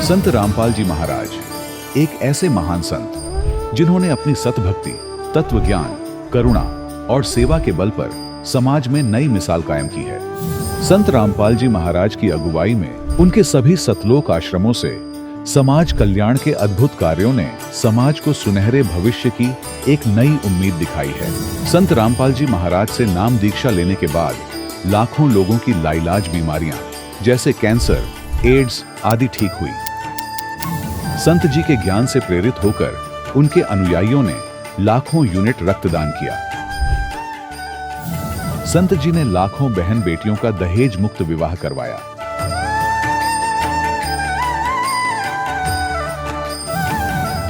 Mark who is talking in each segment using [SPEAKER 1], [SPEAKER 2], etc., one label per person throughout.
[SPEAKER 1] संत रामपाल जी महाराज एक ऐसे महान संत जिन्होंने अपनी सतभक्ति, तत्व ज्ञान, करुणा और सेवा के बल पर समाज में नई मिसाल कायम की है। संत रामपाल जी महाराज की अगुवाई में उनके सभी सतलोक आश्रमों से समाज कल्याण के अद्भुत कार्यों ने समाज को सुनहरे भविष्य की एक नई उम्मीद दिखाई है। संत रामपाल जी महाराज से नाम दीक्षा लेने के बाद लाखों लोगों की लाइलाज बीमारियां जैसे कैंसर, एड्स आदि ठीक हुई। संत जी के ज्ञान से प्रेरित होकर उनके अनुयायियों ने लाखों यूनिट रक्तदान किया। संत जी ने लाखों बहन बेटियों का दहेज मुक्त विवाह करवाया।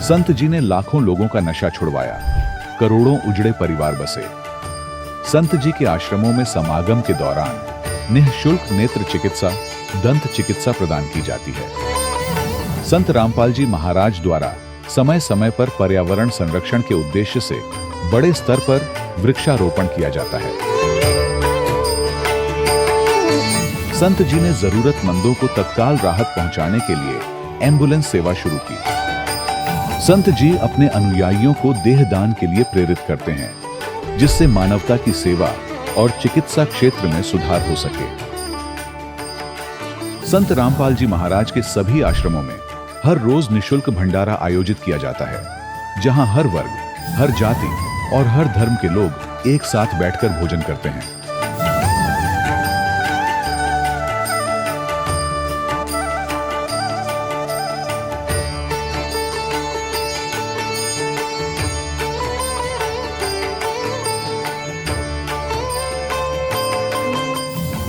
[SPEAKER 1] संत जी ने लाखों लोगों का नशा छुड़वाया, करोड़ों उजड़े परिवार बसे। संत जी के आश्रमों में समागम के दौरान निःशुल्क नेत्र चिकित्सा, दंत चिकित्सा प्रदान की जाती है। संत रामपाल जी महाराज द्वारा समय समय पर पर्यावरण संरक्षण के उद्देश्य से बड़े स्तर पर वृक्षारोपण किया जाता है। संत जी ने जरूरतमंदों को तत्काल राहत पहुंचाने के लिए एम्बुलेंस सेवा शुरू की। संत जी अपने अनुयायियों को देहदान के लिए प्रेरित करते हैं, जिससे मानवता की सेवा और चिकित्सा क्षेत्र में सुधार हो सके। संत रामपाल जी महाराज के सभी आश्रमों में हर रोज निःशुल्क भंडारा आयोजित किया जाता है, जहां हर वर्ग, हर जाति और हर धर्म के लोग एक साथ बैठकर भोजन करते हैं।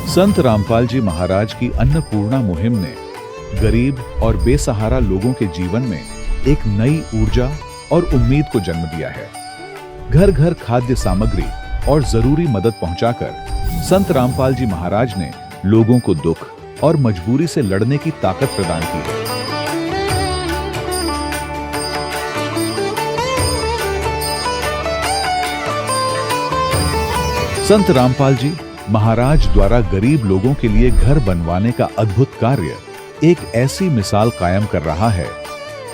[SPEAKER 1] संत रामपाल जी महाराज की अन्नपूर्णा मुहिम ने गरीब और बेसहारा लोगों के जीवन में एक नई ऊर्जा और उम्मीद को जन्म दिया है। घर घर खाद्य सामग्री और जरूरी मदद पहुंचाकर संत रामपाल जी महाराज ने लोगों को दुख और मजबूरी से लड़ने की ताकत प्रदान की है। संत रामपाल जी महाराज द्वारा गरीब लोगों के लिए घर बनवाने का अद्भुत कार्य एक ऐसी मिसाल कायम कर रहा है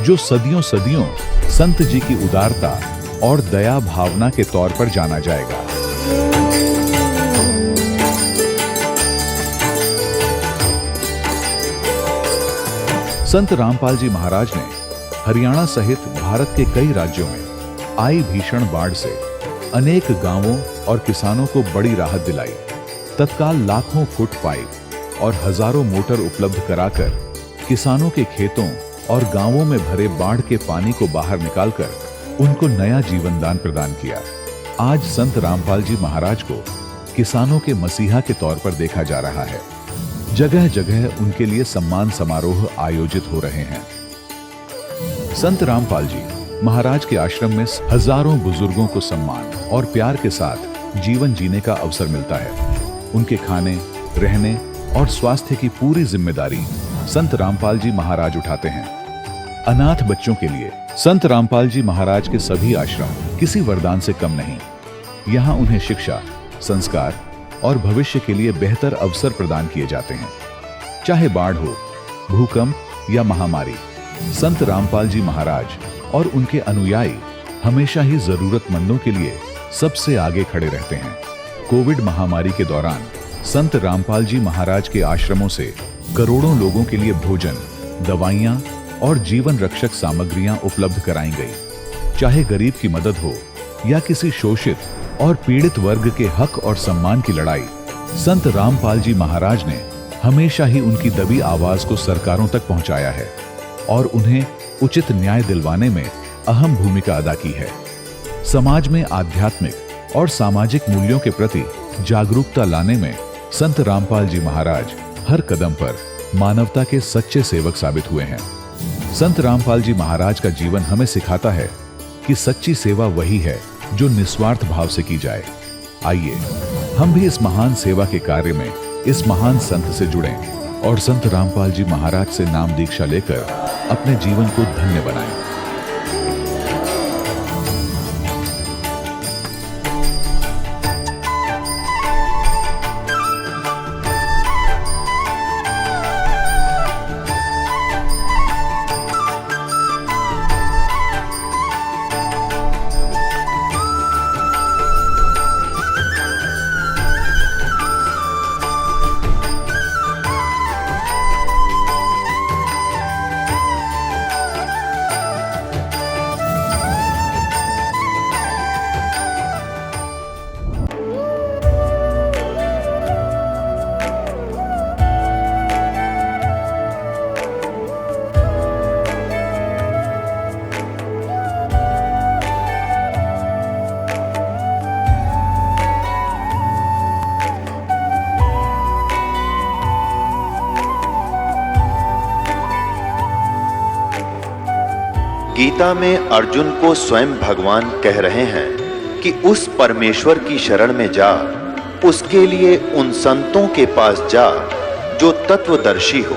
[SPEAKER 1] जो सदियों सदियों संत जी की उदारता और दया भावना के तौर पर जाना जाएगा। संत रामपाल जी महाराज ने हरियाणा सहित भारत के कई राज्यों में आई भीषण बाढ़ से अनेक गांवों और किसानों को बड़ी राहत दिलाई। तत्काल लाखों फुट पाइप और हजारों मोटर उपलब्ध कराकर किसानों के खेतों और गांवों में भरे बाढ़ के पानी को बाहर निकालकर उनको नया जीवन दान प्रदान किया। आज संत रामपाल जी महाराज को किसानों के मसीहा के तौर पर देखा जा रहा है। जगह जगह उनके लिए सम्मान समारोह आयोजित हो रहे हैं। संत रामपाल जी महाराज के आश्रम में हजारों बुजुर्गों को सम्मान और प्यार के साथ जीवन जीने का अवसर मिलता है। उनके खाने, रहने और स्वास्थ्य की पूरी जिम्मेदारी संत रामपाल जी महाराज उठाते हैं। अनाथ बच्चों के लिए संत रामपाल जी महाराज के सभी आश्रम किसी वरदान से कम नहीं। यहाँ उन्हें शिक्षा, संस्कार और भविष्य के लिए बेहतर अवसर प्रदान किए जाते हैं। चाहे बाढ़ हो, भूकंप या महामारी, संत रामपाल जी महाराज और उनके अनुयायी हमेशा ही जरूरतमंदों के लिए सबसे आगे खड़े रहते हैं। कोविड महामारी के दौरान संत रामपाल जी महाराज के आश्रमों से करोड़ों लोगों के लिए भोजन, दवाइयां और जीवन रक्षक सामग्रियां उपलब्ध कराई गई। चाहे गरीब की मदद हो या किसी शोषित और पीड़ित वर्ग के हक और सम्मान की लड़ाई, संत रामपाल जी महाराज ने हमेशा ही उनकी दबी आवाज को सरकारों तक पहुंचाया है और उन्हें उचित न्याय दिलवाने में अहम भूमिका अदा की है। समाज में आध्यात्मिक और सामाजिक मूल्यों के प्रति जागरूकता लाने में संत रामपाल जी महाराज हर कदम पर मानवता के सच्चे सेवक साबित हुए हैं। संत रामपाल जी महाराज का जीवन हमें सिखाता है कि सच्ची सेवा वही है जो निस्वार्थ भाव से की जाए। आइए हम भी इस महान सेवा के कार्य में इस महान संत से जुड़ें और संत रामपाल जी महाराज से नाम दीक्षा लेकर अपने जीवन को धन्य बनाएं।
[SPEAKER 2] गीता में अर्जुन को स्वयं भगवान कह रहे हैं कि उस परमेश्वर की शरण में जा, उसके लिए उन संतों के पास जा जो तत्वदर्शी हो।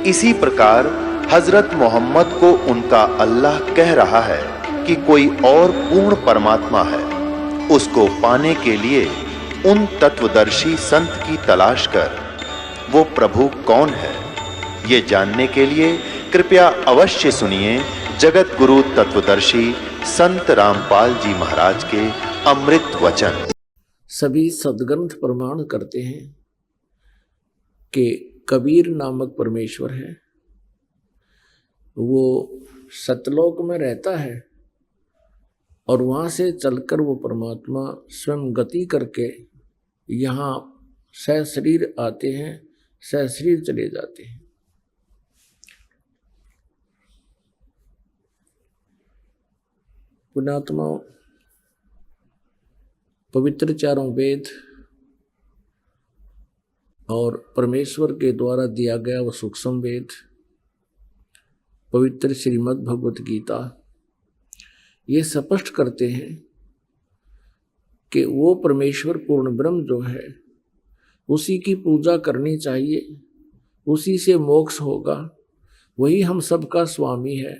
[SPEAKER 2] इसी प्रकार हजरत मोहम्मद को उनका अल्लाह कह रहा है कि कोई और पूर्ण परमात्मा है, उसको पाने के लिए उन तत्वदर्शी संत की तलाश कर। वो प्रभु कौन है, ये जानने के लिए कृपया अवश्य सुनिए जगत गुरु तत्वदर्शी संत रामपाल जी महाराज के अमृत वचन।
[SPEAKER 3] सभी सदग्रंथ प्रमाण करते हैं कि कबीर नामक परमेश्वर है, वो सतलोक में रहता है और वहाँ से चलकर वो परमात्मा स्वयं गति करके यहाँ सशरीर आते हैं, सशरीर चले जाते हैं। पुण्यात्मा, पवित्र चारों वेद और परमेश्वर के द्वारा दिया गया वो सूक्ष्म वेद, पवित्र श्रीमद् भगवत गीता, ये स्पष्ट करते हैं कि वो परमेश्वर पूर्ण ब्रह्म जो है उसी की पूजा करनी चाहिए, उसी से मोक्ष होगा, वही हम सबका स्वामी है,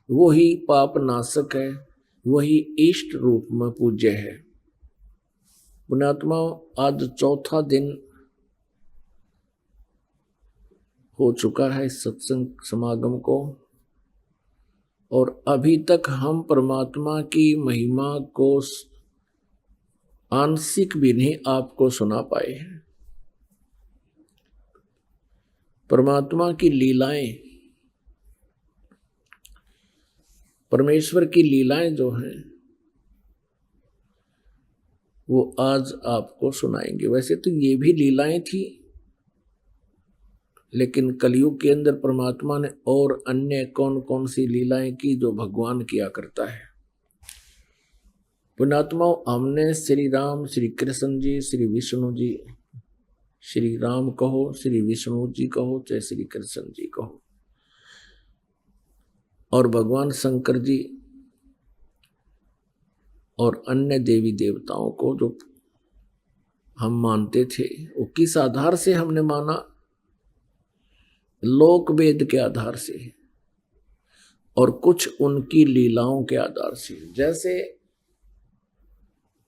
[SPEAKER 3] वही पाप नाशक है, वही इष्ट रूप में पूज्य है। पुण्यात्मा, आज चौथा दिन हो चुका है इस सत्संग समागम को और अभी तक हम परमात्मा की महिमा को आंशिक भी नहीं आपको सुना पाए हैं। परमात्मा की लीलाएं, परमेश्वर की लीलाएं जो हैं वो आज आपको सुनाएंगे। वैसे तो ये भी लीलाएं थी, लेकिन कलयुग के अंदर परमात्मा ने और अन्य कौन कौन सी लीलाएं की जो भगवान किया करता है। पुण्यात्माओं, हमने श्री राम, श्री कृष्ण जी, श्री विष्णु जी, श्री राम कहो, श्री विष्णु जी कहो, चाहे श्री कृष्ण जी कहो, और भगवान शंकर जी और अन्य देवी देवताओं को जो हम मानते थे, वो किस आधार से हमने माना? लोक वेद के आधार से और कुछ उनकी लीलाओं के आधार से। जैसे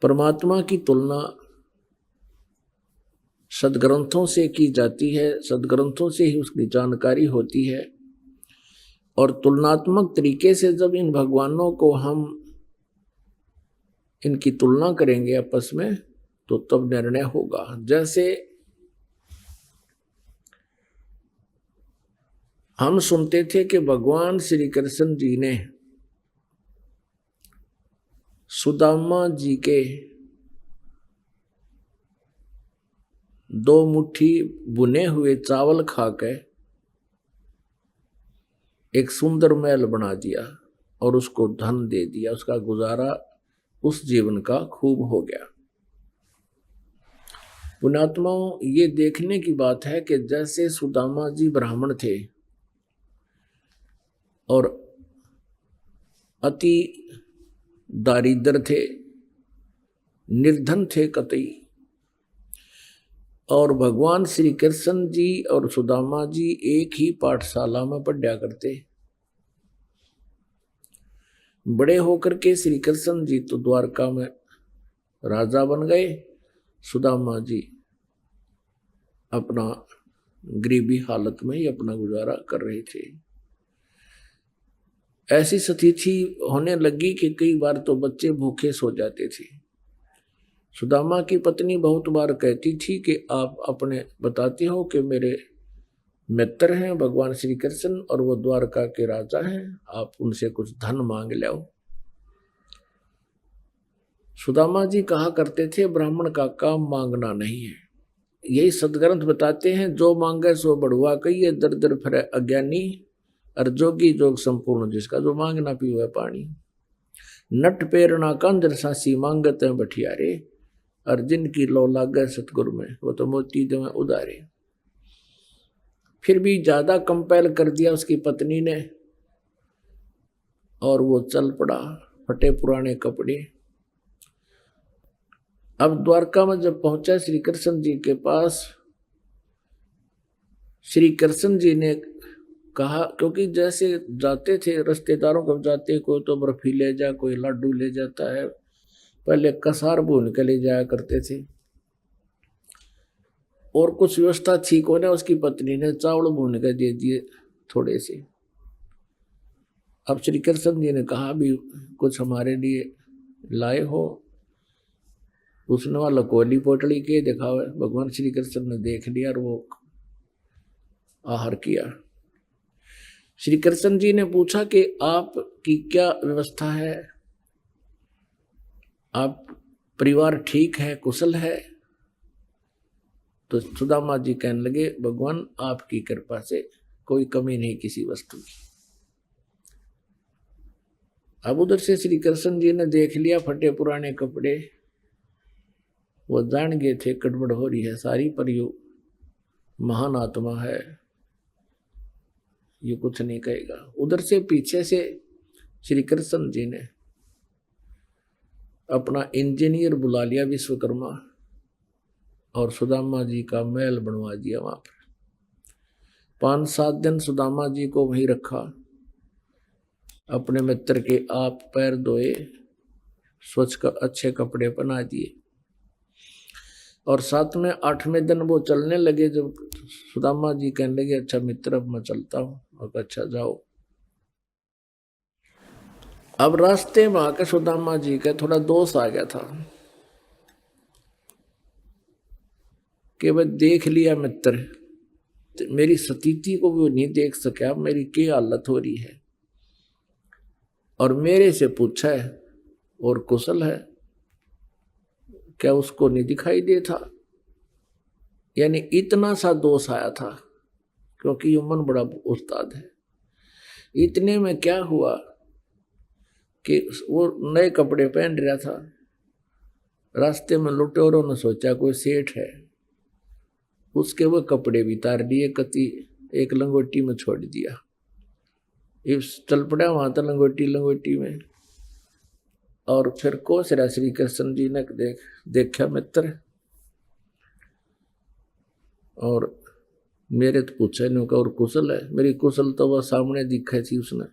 [SPEAKER 3] परमात्मा की तुलना सदग्रंथों से की जाती है, सदग्रंथों से ही उसकी जानकारी होती है, और तुलनात्मक तरीके से जब इन भगवानों को हम इनकी तुलना करेंगे आपस में, तो तब निर्णय होगा। जैसे हम सुनते थे कि भगवान श्री कृष्ण जी ने सुदामा जी के 2 मुट्ठी बुने हुए चावल खाकर एक सुंदर महल बना दिया और उसको धन दे दिया, उसका गुजारा उस जीवन का खूब हो गया। पुण्यात्माओं, ये देखने की बात है कि जैसे सुदामा जी ब्राह्मण थे और अति दारिद्र थे, निर्धन थे कतई, और भगवान श्री कृष्ण जी और सुदामा जी एक ही पाठशाला में पढ़ा करते। बड़े होकर के श्री कृष्ण जी तो द्वारका में राजा बन गए, सुदामा जी अपना गरीबी हालत में ही अपना गुजारा कर रहे थे। ऐसी स्थिति होने लगी कि कई बार तो बच्चे भूखे सो जाते थे। सुदामा की पत्नी बहुत बार कहती थी कि आप अपने बताते हो कि मेरे मित्र हैं भगवान श्री कृष्ण और वो द्वारका के राजा हैं, आप उनसे कुछ धन मांग लो। सुदामा जी कहा करते थे, ब्राह्मण का काम मांगना नहीं है। यही सदग्रंथ बताते हैं, जो मांगे सो बढ़ुआ कहिए, दर दर फिरे अज्ञानी, और जोगी जोग संपूर्ण जिसका, जो मांगना पीवे पानी। नट पेरना कंजर सासी मांगत है बठियारे, और जिनकी लो लागे सतगुरु में वो तो मोती देवे उदारे। फिर भी ज्यादा कंपेल कर दिया उसकी पत्नी ने, और वो चल पड़ा, फटे पुराने कपड़े। अब द्वारका में जब पहुंचा श्री कृष्ण जी के पास, श्री कृष्ण जी ने कहा, क्योंकि जैसे जाते थे रिश्तेदारों को जाते, कोई तो बर्फी ले जा, कोई लड्डू ले जाता है, पहले कसार भून के ले जाया करते थे, और कुछ व्यवस्था ठीक होने उसकी पत्नी ने चावल भून के दे दिए थोड़े से। अब श्री कृष्ण जी ने कहा भी कुछ हमारे लिए लाए हो। उसने वाला कोली पोटली के देखा हुआ, भगवान श्री कृष्ण ने देख लिया और वो आहार किया। श्री कृष्ण जी ने पूछा कि आपकी क्या व्यवस्था है, आप परिवार ठीक है, कुशल है? तो सुदामा जी कहने लगे, भगवान आपकी कृपा से कोई कमी नहीं किसी वस्तु की। अब उधर से श्री कृष्ण जी ने देख लिया फटे पुराने कपड़े, वो जान गए थे गड़बड़ हो रही है सारी, पर यू महान आत्मा है, ये कुछ नहीं कहेगा। उधर से पीछे से श्री कृष्ण जी ने अपना इंजीनियर बुला लिया विश्वकर्मा, और सुदामा जी का महल बनवा दिया वहां पर। 5-7 दिन सुदामा जी को वहीं रखा, अपने मित्र के आप पैर धोए, स्वच्छ का अच्छे कपड़े पहना दिए, और 7वें 8वें दिन वो चलने लगे। जब सुदामा जी कहने लगे, अच्छा मित्र अब मैं चलता हूँ, और अच्छा जाओ। अब रास्ते में आकर सुदामा जी का थोड़ा दोष आ गया था कि वह देख लिया मित्र, तो मेरी स्थिति को वो नहीं देख सका, मेरी क्या हालत हो रही है, और मेरे से पूछा है और कुशल है, क्या उसको नहीं दिखाई दे था? यानी इतना सा दोष आया था, क्योंकि युमन बड़ा उस्ताद है। इतने में क्या हुआ कि वो नए कपड़े पहन रहा था, रास्ते में लुटेरों ने सोचा कोई सेठ है, उसके वो कपड़े भी तार दिए, कति एक लंगोटी में छोड़ दिया। इस चल पड़ा वहां तो लंगोटी में, और फिर कोसरा श्री कृष्ण जी ने देखा मित्र, और मेरे तो पूछा नहीं और कुशल है, मेरी कुशल तो वह सामने दिखाई थी उसने।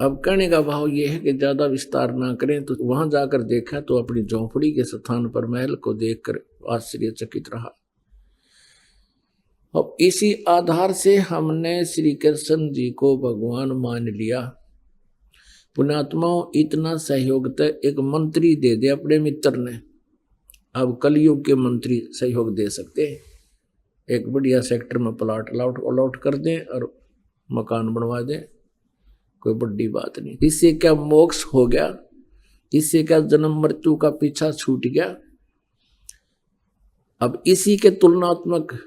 [SPEAKER 3] अब कहने का भाव यह है कि ज्यादा विस्तार ना करें, तो वहां जाकर देखा तो अपनी झोंपड़ी के स्थान पर महल को देखकर आश्चर्यचकित रहा। अब इसी आधार से हमने श्री कृष्ण जी को भगवान मान लिया। पुण्यात्माओं, इतना सहयोग तो एक मंत्री दे दे अपने मित्र ने, अब कलयुग के मंत्री सहयोग दे सकते हैं। एक बढ़िया सेक्टर में प्लाट अलॉट कर दें और मकान बनवा दें, कोई बड़ी बात नहीं। इससे क्या मोक्ष हो गया, इससे क्या जन्म मृत्यु का पीछा छूट गया। अब इसी के तुलनात्मक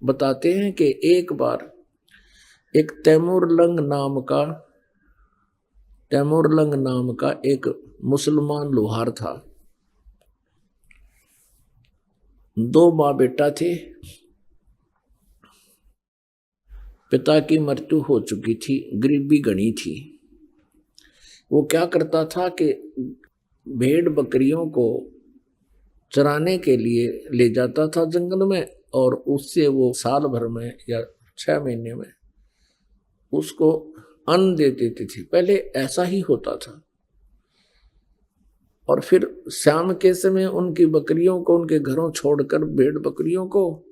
[SPEAKER 3] बताते हैं कि एक बार एक तैमूरलंग नाम का एक मुसलमान लोहार था। 2 माँ बेटा थे, पिता की मृत्यु हो चुकी थी, गरीबी घनी थी। वो क्या करता था कि भेड़ बकरियों को चराने के लिए ले जाता था जंगल में, और उससे वो साल भर में या 6 महीने में उसको अन्न दे देते थे। पहले ऐसा ही होता था, और फिर शाम के समय उनकी बकरियों को उनके घरों छोड़कर भेड़ बकरियों को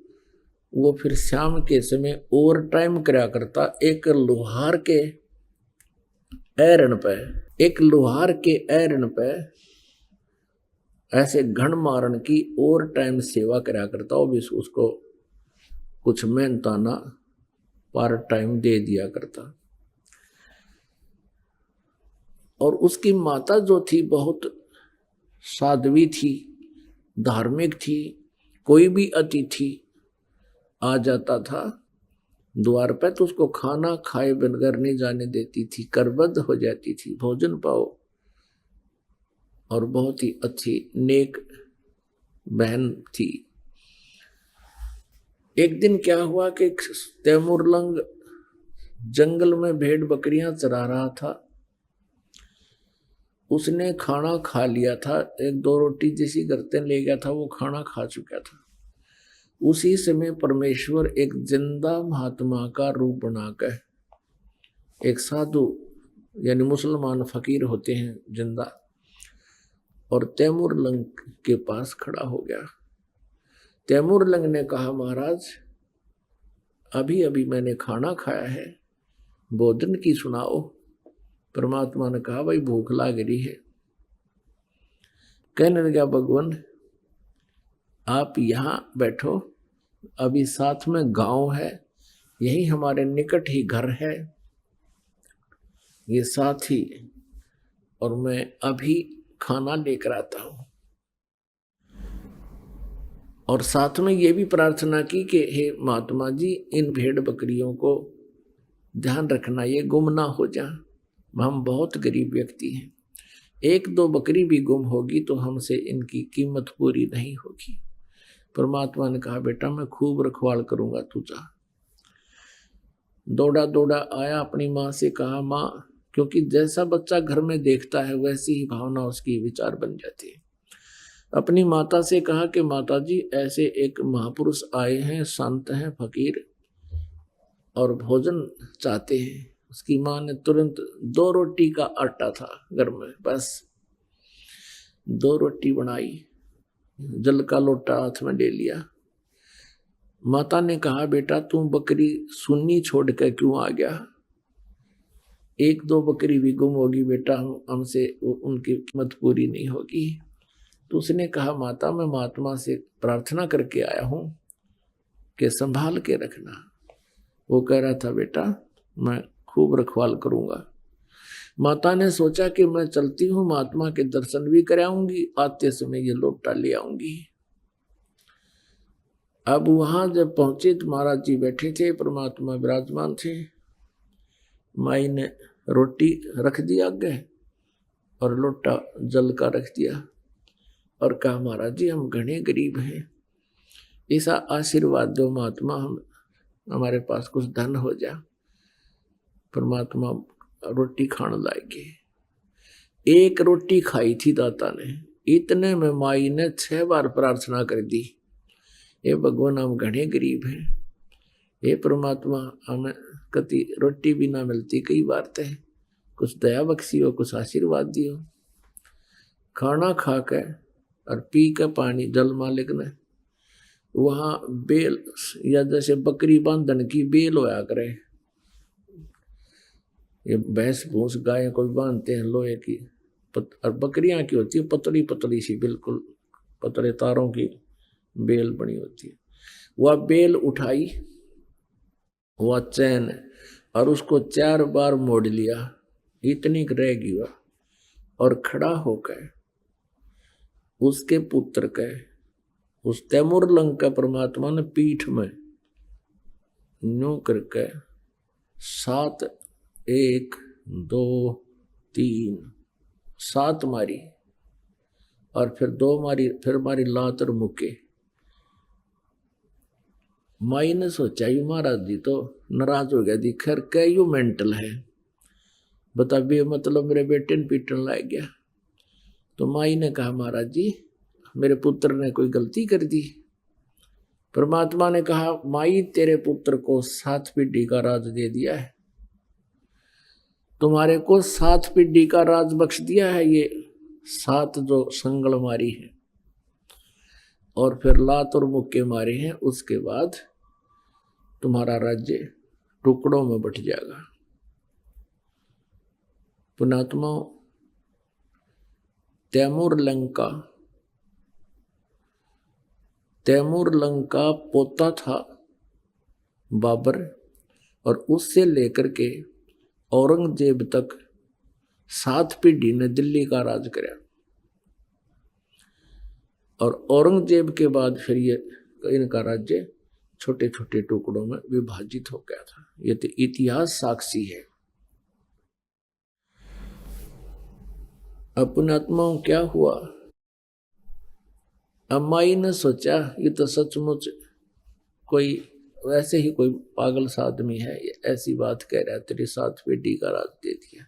[SPEAKER 3] वो फिर शाम के समय ओवर टाइम कराया करता। एक लोहार के एरन पे ऐसे घण मारन की ओवर टाइम सेवा कराया करता, वो भी उसको कुछ मेहनताना पार्ट टाइम दे दिया करता। और उसकी माता जो थी बहुत साध्वी थी, धार्मिक थी। कोई भी अतिथि आ जाता था द्वार पे तो उसको खाना खाए बगैर नहीं जाने देती थी, करबद्ध हो जाती थी, भोजन पाओ। और बहुत ही अच्छी नेक बहन थी। एक दिन क्या हुआ कि तैमूरलंग जंगल में भेड़ बकरियां चरा रहा था। उसने खाना खा लिया था, एक दो रोटी जैसी गर्दन ले गया था, वो खाना खा चुका था। उसी समय परमेश्वर एक जिंदा महात्मा का रूप बनाकर, एक साधु यानी मुसलमान फकीर होते हैं जिंदा, और तैमूर लंग के पास खड़ा हो गया। तैमूर लंग ने कहा, महाराज अभी अभी मैंने खाना खाया है, भोजन की सुनाओ। परमात्मा ने कहा, भाई भूख लग रही है। कहने लगा, भगवान आप यहाँ बैठो, अभी साथ में गांव है, यही हमारे निकट ही घर है, ये साथ ही, और मैं अभी खाना लेकर आता हूं। और साथ में ये भी प्रार्थना की कि हे महात्मा जी, इन भेड़ बकरियों को ध्यान रखना, ये गुम ना हो जाए, हम बहुत गरीब व्यक्ति हैं, एक दो बकरी भी गुम होगी तो हमसे इनकी कीमत पूरी नहीं होगी। परमात्मा ने कहा, बेटा मैं खूब रखवाल करूंगा, तू जा। दौड़ा दौड़ा आया, अपनी माँ से कहा, माँ, क्योंकि जैसा बच्चा घर में देखता है वैसी ही भावना उसकी विचार बन जाती है। अपनी माता से कहा कि माता जी, ऐसे एक महापुरुष आए हैं, संत हैं, फकीर, और भोजन चाहते हैं। उसकी माँ ने तुरंत 2 रोटी का आटा था घर में, बस 2 रोटी बनाई, जल का लोटा हाथ में ले लिया। माता ने कहा, बेटा तू बकरी सुन्नी छोड़ कर क्यों आ गया? एक दो बकरी भी गुम होगी बेटा, हमसे उनकी कीमत पूरी नहीं होगी। तो उसने कहा, माता मैं महात्मा से प्रार्थना करके आया हूं कि संभाल के रखना। वो कह रहा था, बेटा मैं खूब रखवाल करूंगा। माता ने सोचा कि मैं चलती हूँ, महात्मा के दर्शन भी कराऊंगी, आते समय ये लोटा ले आऊंगी। अब वहां जब पहुंचे तो महाराज जी बैठे थे, परमात्मा विराजमान थे। माई ने रोटी रख दी आगे और लोटा जल का रख दिया और कहा, महाराज जी हम घने गरीब हैं, ऐसा आशीर्वाद दो महात्मा, हम हमारे पास कुछ धन हो जा। परमात्मा रोटी खाने लागे। एक रोटी खाई थी दाता ने, इतने में माई ने 6 बार प्रार्थना कर दी, ये भगवान हम घने गरीब हैं, ये परमात्मा हमें कति रोटी भी ना मिलती, कई बार तय कुछ दया बख्शियो, कुछ आशीर्वाद दियो। खाना खा के और पी के पानी जल मालिक ने वहां बेल, या जैसे बकरी बांधन की बेल होया करे, ये भैंस भूस गाय को भी बांधते हैं लोहे की, और बकरियां की होती है पतली पतली सी, बिल्कुल पतले तारों की बेल बनी होती है। वह बेल उठाई, वह चैन, और उसको 4 बार मोड़ लिया, इतनी रहेगी वह, और खड़ा होकर उसके पुत्र के, उस तैमूर लंग का परमात्मा ने पीठ में न्यू करके 7 1 2 3 7 मारी, और फिर 2 मारी, फिर मारी लात और मुक्के। माई ने सोचा, यू महाराज जी तो नाराज हो गया, दी खैर क्या यू मेंटल है, बता भी मतलब मेरे बेटे ने पीटन लाग गया। तो माई ने कहा, महाराज जी मेरे पुत्र ने कोई गलती कर दी। परमात्मा ने कहा, माई तेरे पुत्र को 7 पीढ़ी का राज दे दिया है, तुम्हारे को 7 पीढ़ी का राज बख्श दिया है, ये 7 जो संगल मारी है और फिर लात और मुक्के मारे हैं, उसके बाद तुम्हारा राज्य टुकड़ों में बट जाएगा। पुणात्मा तैमूर लंका पोता था बाबर, और उससे लेकर के औरंगजेब तक 7 पीढ़ी ने दिल्ली का राज कराया, और औरंगजेब के बाद फिर ये इनका राज्य छोटे छोटे टुकड़ों में विभाजित हो गया था। ये तो इतिहास साक्षी है। अपने आत्माओं क्या हुआ? अम्माई ने सोचा ये तो सचमुच कोई वैसे ही कोई पागल सा आदमी है, ऐसी बात कह रहा है, तेरे साथ बेटी का राज दे दिया,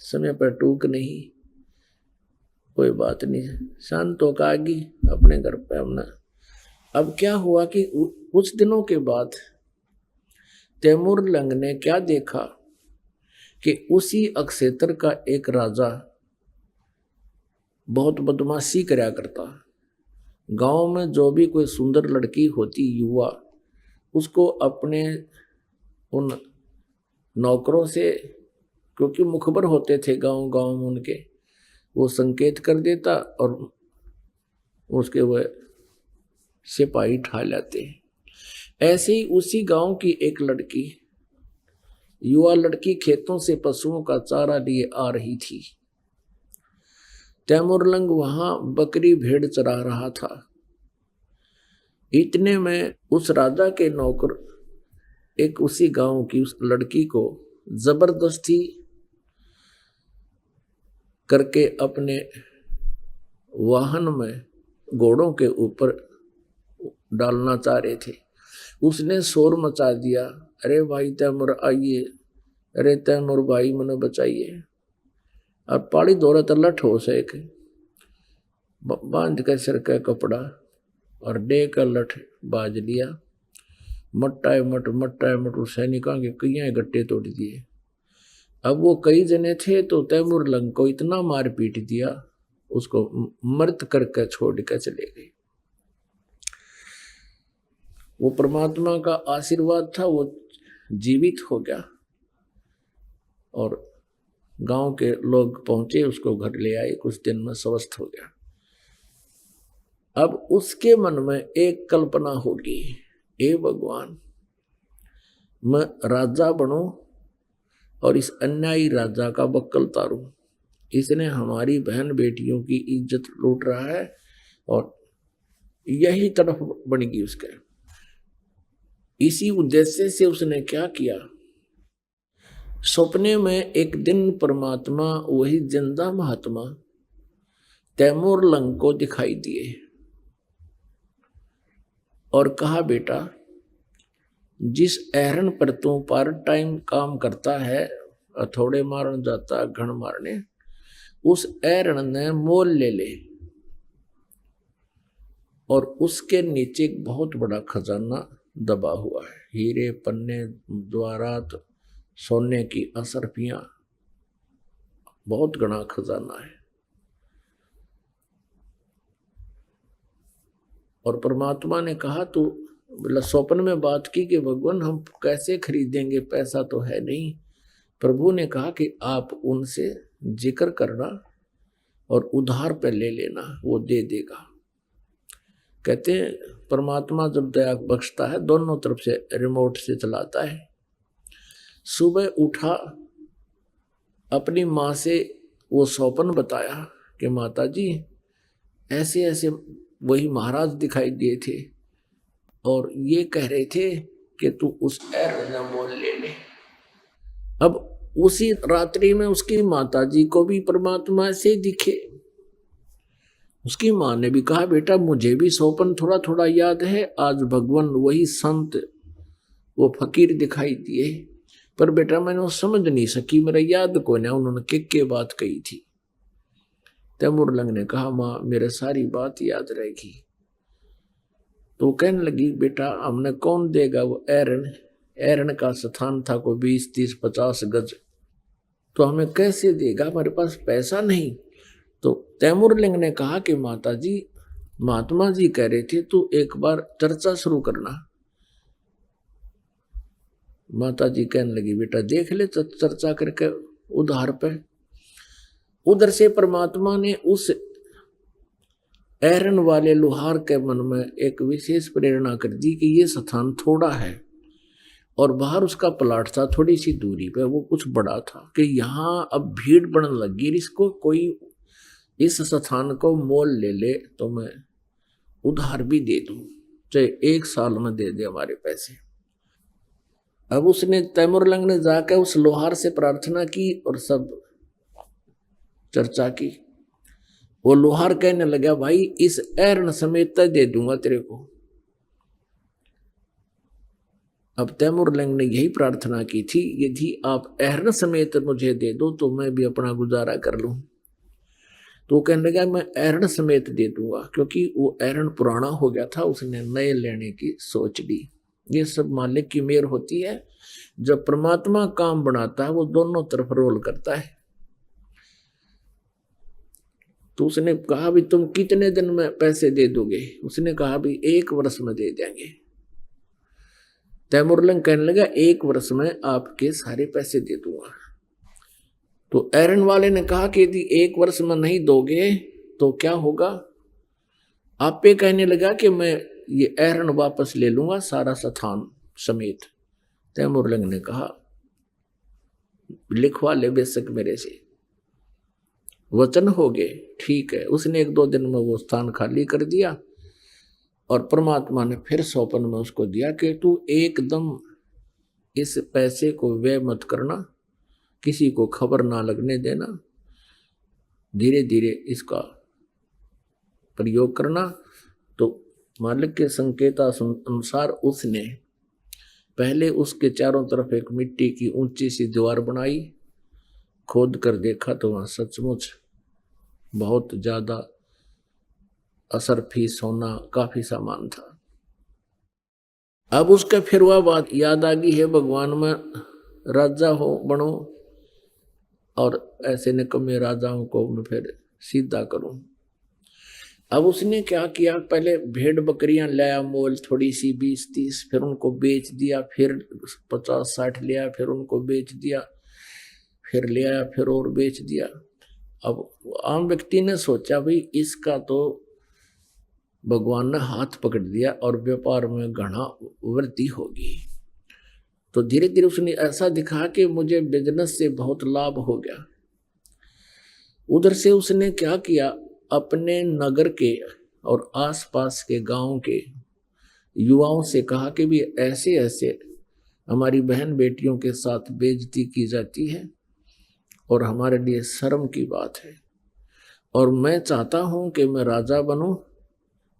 [SPEAKER 3] समय पर टूक नहीं, कोई बात नहीं, शांत होकर आ गई अपने घर पे अपना। अब क्या हुआ कि कुछ दिनों के बाद तैमूरलंग ने क्या देखा कि उसी अक्षेत्र का एक राजा बहुत बदमाशी करया करता। गांव में जो भी कोई सुंदर लड़की होती, युवा, उसको अपने उन नौकरों से, क्योंकि मुखबर होते थे गांव गांव में उनके, वो संकेत कर देता और उसके वह सिपाही ठा लाते। ऐसे ही उसी गांव की एक लड़की, युवा लड़की, खेतों से पशुओं का चारा लिए आ रही थी। तैमूरलंग वहां बकरी भेड़ चरा रहा था। इतने में उस राजा के नौकर एक उसी गांव की उस लड़की को जबरदस्ती करके अपने वाहन में घोड़ों के ऊपर डालना चाह रहे थे। उसने शोर मचा दिया, अरे भाई तैमूर आइए, अरे तैमूर भाई मने बचाइए। अब पाड़ी दौरा तल्ला ठोस है, बांध के सिर का कपड़ा और डे का लठ बाज लिया, मट्टा मट सैनिकों के कई गट्टे तोड़ दिए। अब वो कई जने थे तो तैमूरलंग को इतना मार पीट दिया, उसको मृत करके छोड़ के चले गए। वो परमात्मा का आशीर्वाद था, वो जीवित हो गया और गांव के लोग पहुंचे, उसको घर ले आए, कुछ दिन में स्वस्थ हो गया। अब उसके मन में एक कल्पना होगी, ए भगवान, मैं राजा बनूं और इस अन्यायी राजा का बक्कल तारूं। इसने हमारी बहन बेटियों की इज्जत लूट रहा है और यही तरफ बनेगी उसके। इसी उद्देश्य से उसने क्या किया, सपने में एक दिन परमात्मा, वही जिंदा महात्मा तैमूरलंग को दिखाई दिए और कहा, बेटा, जिस एहरन पर तू पार्ट टाइम काम करता है, हथौड़े मारन जाता, घण मारने, उस एहरन ने मोल ले ले और उसके नीचे एक बहुत बड़ा खजाना दबा हुआ है, हीरे पन्ने जवाहरात, सोने की असरफियां, बहुत घना खजाना है। और परमात्मा ने कहा, तू बोला, स्वप्न में बात की कि भगवान हम कैसे खरीदेंगे, पैसा तो है नहीं। प्रभु ने कहा कि आप उनसे जिक्र करना और उधार पे ले लेना, वो दे देगा। कहते हैं परमात्मा जब दया बख्शता है, दोनों तरफ से रिमोट से चलाता है। सुबह उठा, अपनी माँ से वो स्वप्न बताया कि माता जी ऐसे ऐसे वही महाराज दिखाई दिए थे और ये कह रहे थे कि तू उस एहरन मोल ले ले। अब उसी रात्रि में उसकी माता जी को भी परमात्मा से दिखे। उसकी माँ ने भी कहा, बेटा मुझे भी स्वप्न थोड़ा थोड़ा याद है, आज भगवान वही संत, वो फकीर दिखाई दिए, पर बेटा मैंने वो समझ नहीं सकी, मेरा याद को ना उन्होंने के बात कही थी। तैमूरलंग ने कहा, माँ मेरे सारी बात याद रहेगी। तो कहने लगी, बेटा हमने कौन देगा वो एहरन, एहरन का स्थान था कोई 20, 30, 50 गज, तो हमें कैसे देगा, हमारे पास पैसा नहीं। तो तैमूरलंग ने कहा कि माता जी, महात्मा जी कह रहे थे तू एक बार चर्चा शुरू करना। माता जी कहने लगी, बेटा देख ले चर्चा करके उधार पे। उधर से परमात्मा ने उस एहरन वाले लोहार के मन में एक विशेष प्रेरणा कर दी कि ये स्थान थोड़ा है और बाहर उसका प्लाट था थोड़ी सी दूरी पे, वो कुछ बड़ा था कि यहाँ अब भीड़ बढ़ने लगी, इसको कोई इस स्थान को मोल ले ले तो मैं उधार भी दे दूं, चाहे 1 साल में दे दे हमारे पैसे। अब उसने तैमूरलंग ने जाकर उस लोहार से प्रार्थना की और सब चर्चा की। वो लोहार कहने लगा, भाई इस एहरन समेत दे दूंगा तेरे को। अब तैमूरलंग ने यही प्रार्थना की थी, यदि आप एहरन समेत मुझे दे दो तो मैं भी अपना गुजारा कर लूं। तो कहने लगा मैं एहरन समेत दे दूंगा, क्योंकि वो एहरन पुराना हो गया था, उसने नए लेने की सोच ली। ये सब मालिक की मेहर होती है। जब परमात्मा काम बनाता है वो दोनों तरफ रोल करता है। तो उसने कहा भी तुम कितने दिन में पैसे दे दोगे? उसने कहा भी 1 वर्ष में दे देंगे। तैमूरलंग कहने लगा 1 वर्ष में आपके सारे पैसे दे दूंगा। तो एरन वाले ने कहा कि यदि 1 वर्ष में नहीं दोगे तो क्या होगा? आप पे कहने लगा कि मैं ये एरन वापस ले लूंगा सारा स्थान समेत। तैमूरलंग ने कहा लिखवा ले बेशक मेरे से, वचन हो गए, ठीक है। उसने 1-2 दिन में वो स्थान खाली कर दिया और परमात्मा ने फिर सौपन में उसको दिया कि तू एकदम इस पैसे को व्यय मत करना, किसी को खबर ना लगने देना, धीरे धीरे इसका प्रयोग करना। तो मालिक के संकेत अनुसार उसने पहले उसके चारों तरफ एक मिट्टी की ऊंची सी दीवार बनाई। खोद कर देखा तो वहां सचमुच बहुत ज्यादा असरफी सोना काफी सामान था। अब उसका फिर वह बात याद आ गई है, भगवान में राजा हो बनो और ऐसे निकम्मे राजाओं को मैं फिर सीधा करूं। अब उसने क्या किया, पहले भेड़ बकरियां लाया मोल थोड़ी सी 20-30, फिर उनको बेच दिया, फिर 50-60 लिया, फिर उनको बेच दिया, फिर ले आया, फिर और बेच दिया। अब आम व्यक्ति ने सोचा भाई इसका तो भगवान ने हाथ पकड़ दिया और व्यापार में घना वृद्धि होगी। तो धीरे धीरे उसने ऐसा दिखा कि मुझे बिजनेस से बहुत लाभ हो गया। उधर से उसने क्या किया, अपने नगर के और आसपास के गांव के युवाओं से कहा कि भी ऐसे ऐसे हमारी बहन बेटियों के साथ बेइज्जती की जाती है और हमारे लिए शर्म की बात है, और मैं चाहता हूं कि मैं राजा बनूं,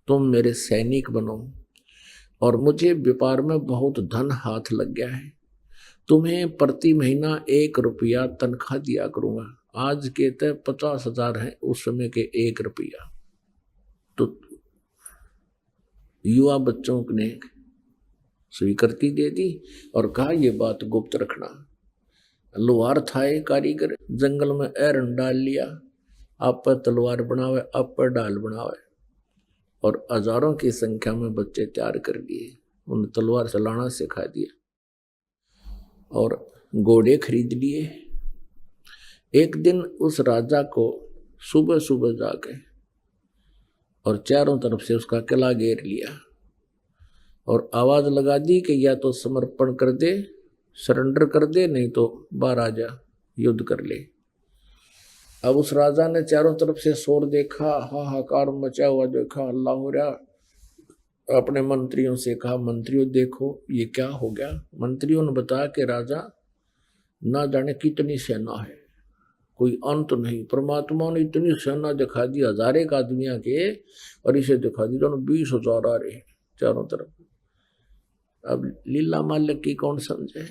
[SPEAKER 3] तुम मेरे सैनिक बनो, और मुझे व्यापार में बहुत धन हाथ लग गया है, तुम्हें प्रति महीना 1 रुपया तनख्वाह दिया करूंगा। आज के तय 50,000 है, उस समय के 1 रुपया। तो युवा बच्चों ने स्वीकृति दे दी और कहा ये बात गुप्त रखना। लोहार था एक कारीगर, जंगल में एरन डाल लिया, आप पर तलवार बनावे, आप पर डाल बनावे, और हजारों की संख्या में बच्चे तैयार कर दिए, उन्हें तलवार चलाना सिखा दिया और घोड़े खरीद लिए। एक दिन उस राजा को सुबह सुबह जाके और चारों तरफ से उसका किला घेर लिया और आवाज लगा दी कि या तो समर्पण कर दे, सरेंडर कर दे, नहीं तो बाहर आ जा, युद्ध कर ले। अब उस राजा ने चारों तरफ से शोर देखा, हाहाकार मचा हुआ देखा, अल्लाह हो रहा। अपने मंत्रियों से कहा मंत्रियों देखो ये क्या हो गया। मंत्रियों ने बताया कि राजा ना जाने कितनी सेना है, कोई अंत नहीं। परमात्मा ने इतनी सेना दिखा दी, 1000 आदमियों के, और इसे दिखा दी दोनों 20,000 आ रहे चारों तरफ। अब लीला मालिक की कौन समझे।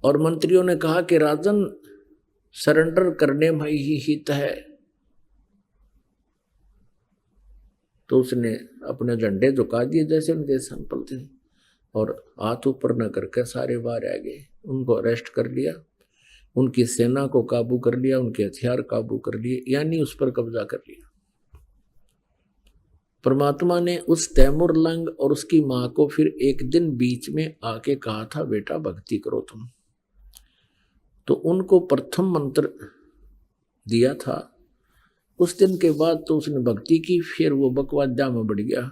[SPEAKER 3] और मंत्रियों ने कहा कि राजन सरेंडर करने में ही हित है। तो उसने अपने झंडे झुका दिए जैसे उनके सैंपल थे और हाथ ऊपर न करके सारे बाहर आ गए। उनको अरेस्ट कर लिया, उनकी सेना को काबू कर लिया, उनके हथियार काबू कर लिए, यानी उस पर कब्जा कर लिया। परमात्मा ने उस तैमूरलंग और उसकी मां को फिर एक दिन बीच में आके कहा था बेटा भक्ति करो तुम। तो उनको प्रथम मंत्र दिया था। उस दिन के बाद तो उसने भक्ति की, फिर वो बकवाद्या में बढ़ गया।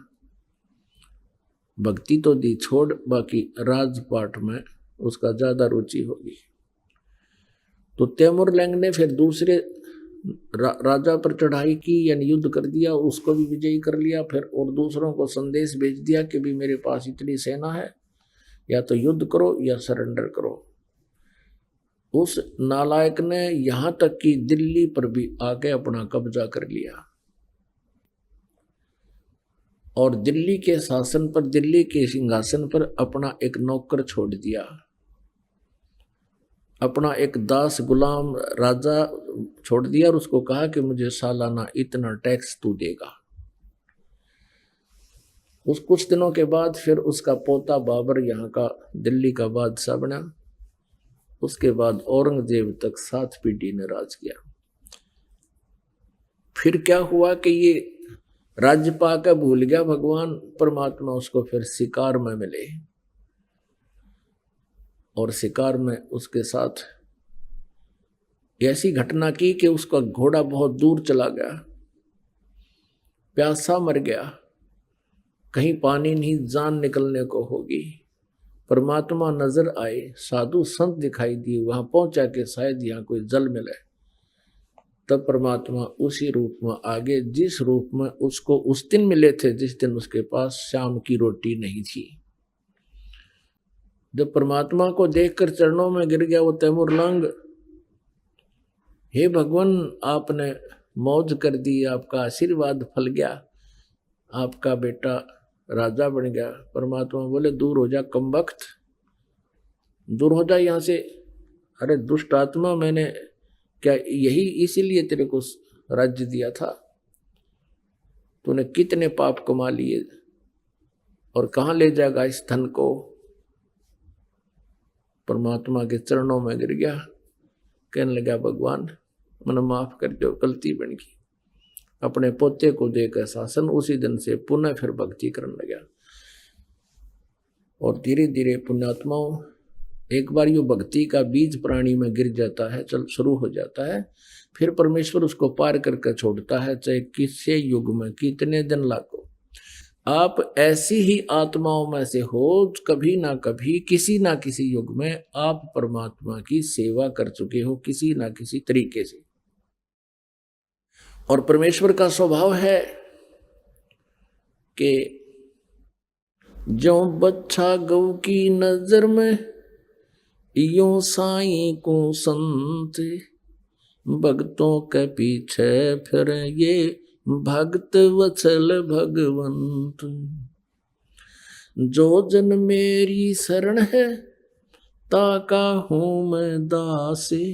[SPEAKER 3] भक्ति तो दी छोड़, बाकी राजपाट में उसका ज्यादा रुचि होगी। तो तैमूरलंग ने फिर दूसरे राजा पर चढ़ाई की, यानी युद्ध कर दिया, उसको भी विजयी कर लिया। फिर और दूसरों को संदेश भेज दिया कि भी मेरे पास इतनी सेना है, या तो युद्ध करो या सरेंडर करो। उस नालायक ने यहां तक कि दिल्ली पर भी आके अपना कब्जा कर लिया। और दिल्ली के शासन पर, दिल्ली के सिंहासन पर अपना एक नौकर छोड़ दिया, अपना एक दास गुलाम राजा छोड़ दिया और उसको कहा कि मुझे सालाना इतना टैक्स तू देगा। उस कुछ दिनों के बाद फिर उसका पोता बाबर यहाँ का दिल्ली का बादशाह बना। उसके बाद औरंगजेब तक 7 पीढ़ी ने राज किया। फिर क्या हुआ कि ये राज्य पाकर भूल गया भगवान परमात्मा, उसको फिर शिकार में मिले और शिकार में उसके साथ ऐसी घटना की कि उसका घोड़ा बहुत दूर चला गया, प्यासा मर गया, कहीं पानी नहीं, जान निकलने को होगी। परमात्मा नजर आए, साधु संत दिखाई दिए, वहां पहुंचा के शायद यहाँ कोई जल मिले। तब परमात्मा उसी रूप में आगे, जिस रूप में उसको उस दिन मिले थे जिस दिन उसके पास शाम की रोटी नहीं थी। जब परमात्मा को देखकर चरणों में गिर गया वो तैमूर लंग, हे भगवान आपने मौज कर दी, आपका आशीर्वाद फल गया, आपका बेटा राजा बन गया। परमात्मा बोले दूर हो जा कमबख्त, दूर हो जा यहाँ से। अरे दुष्ट आत्मा, मैंने क्या यही इसीलिए तेरे को राज्य दिया था? तूने कितने पाप कमा लिए और कहाँ ले जाएगा इस धन को? परमात्मा के चरणों में गिर गया, कहने लगा भगवान मैंने माफ कर दो, गलती बन गई। अपने पोते को देकर शासन, उसी दिन से पुनः फिर भक्ति करने लगा। और धीरे धीरे पुण्यात्माओं, एक बार यो भक्ति का बीज प्राणी में गिर जाता है, चल शुरू हो जाता है, फिर परमेश्वर उसको पार करके छोड़ता है, चाहे किसी युग में कितने दिन लागो। आप ऐसी ही आत्माओं में से हो, कभी ना कभी किसी ना किसी युग में आप परमात्मा की सेवा कर चुके हो किसी ना किसी तरीके से। और परमेश्वर का स्वभाव है कि जो बच्चा गौ की नजर में, यो साईं को संत, भक्तों के पीछे फिर ये भक्त वत्सल भगवंत। जो जन मेरी शरण है, ताका हूँ मैं दासे,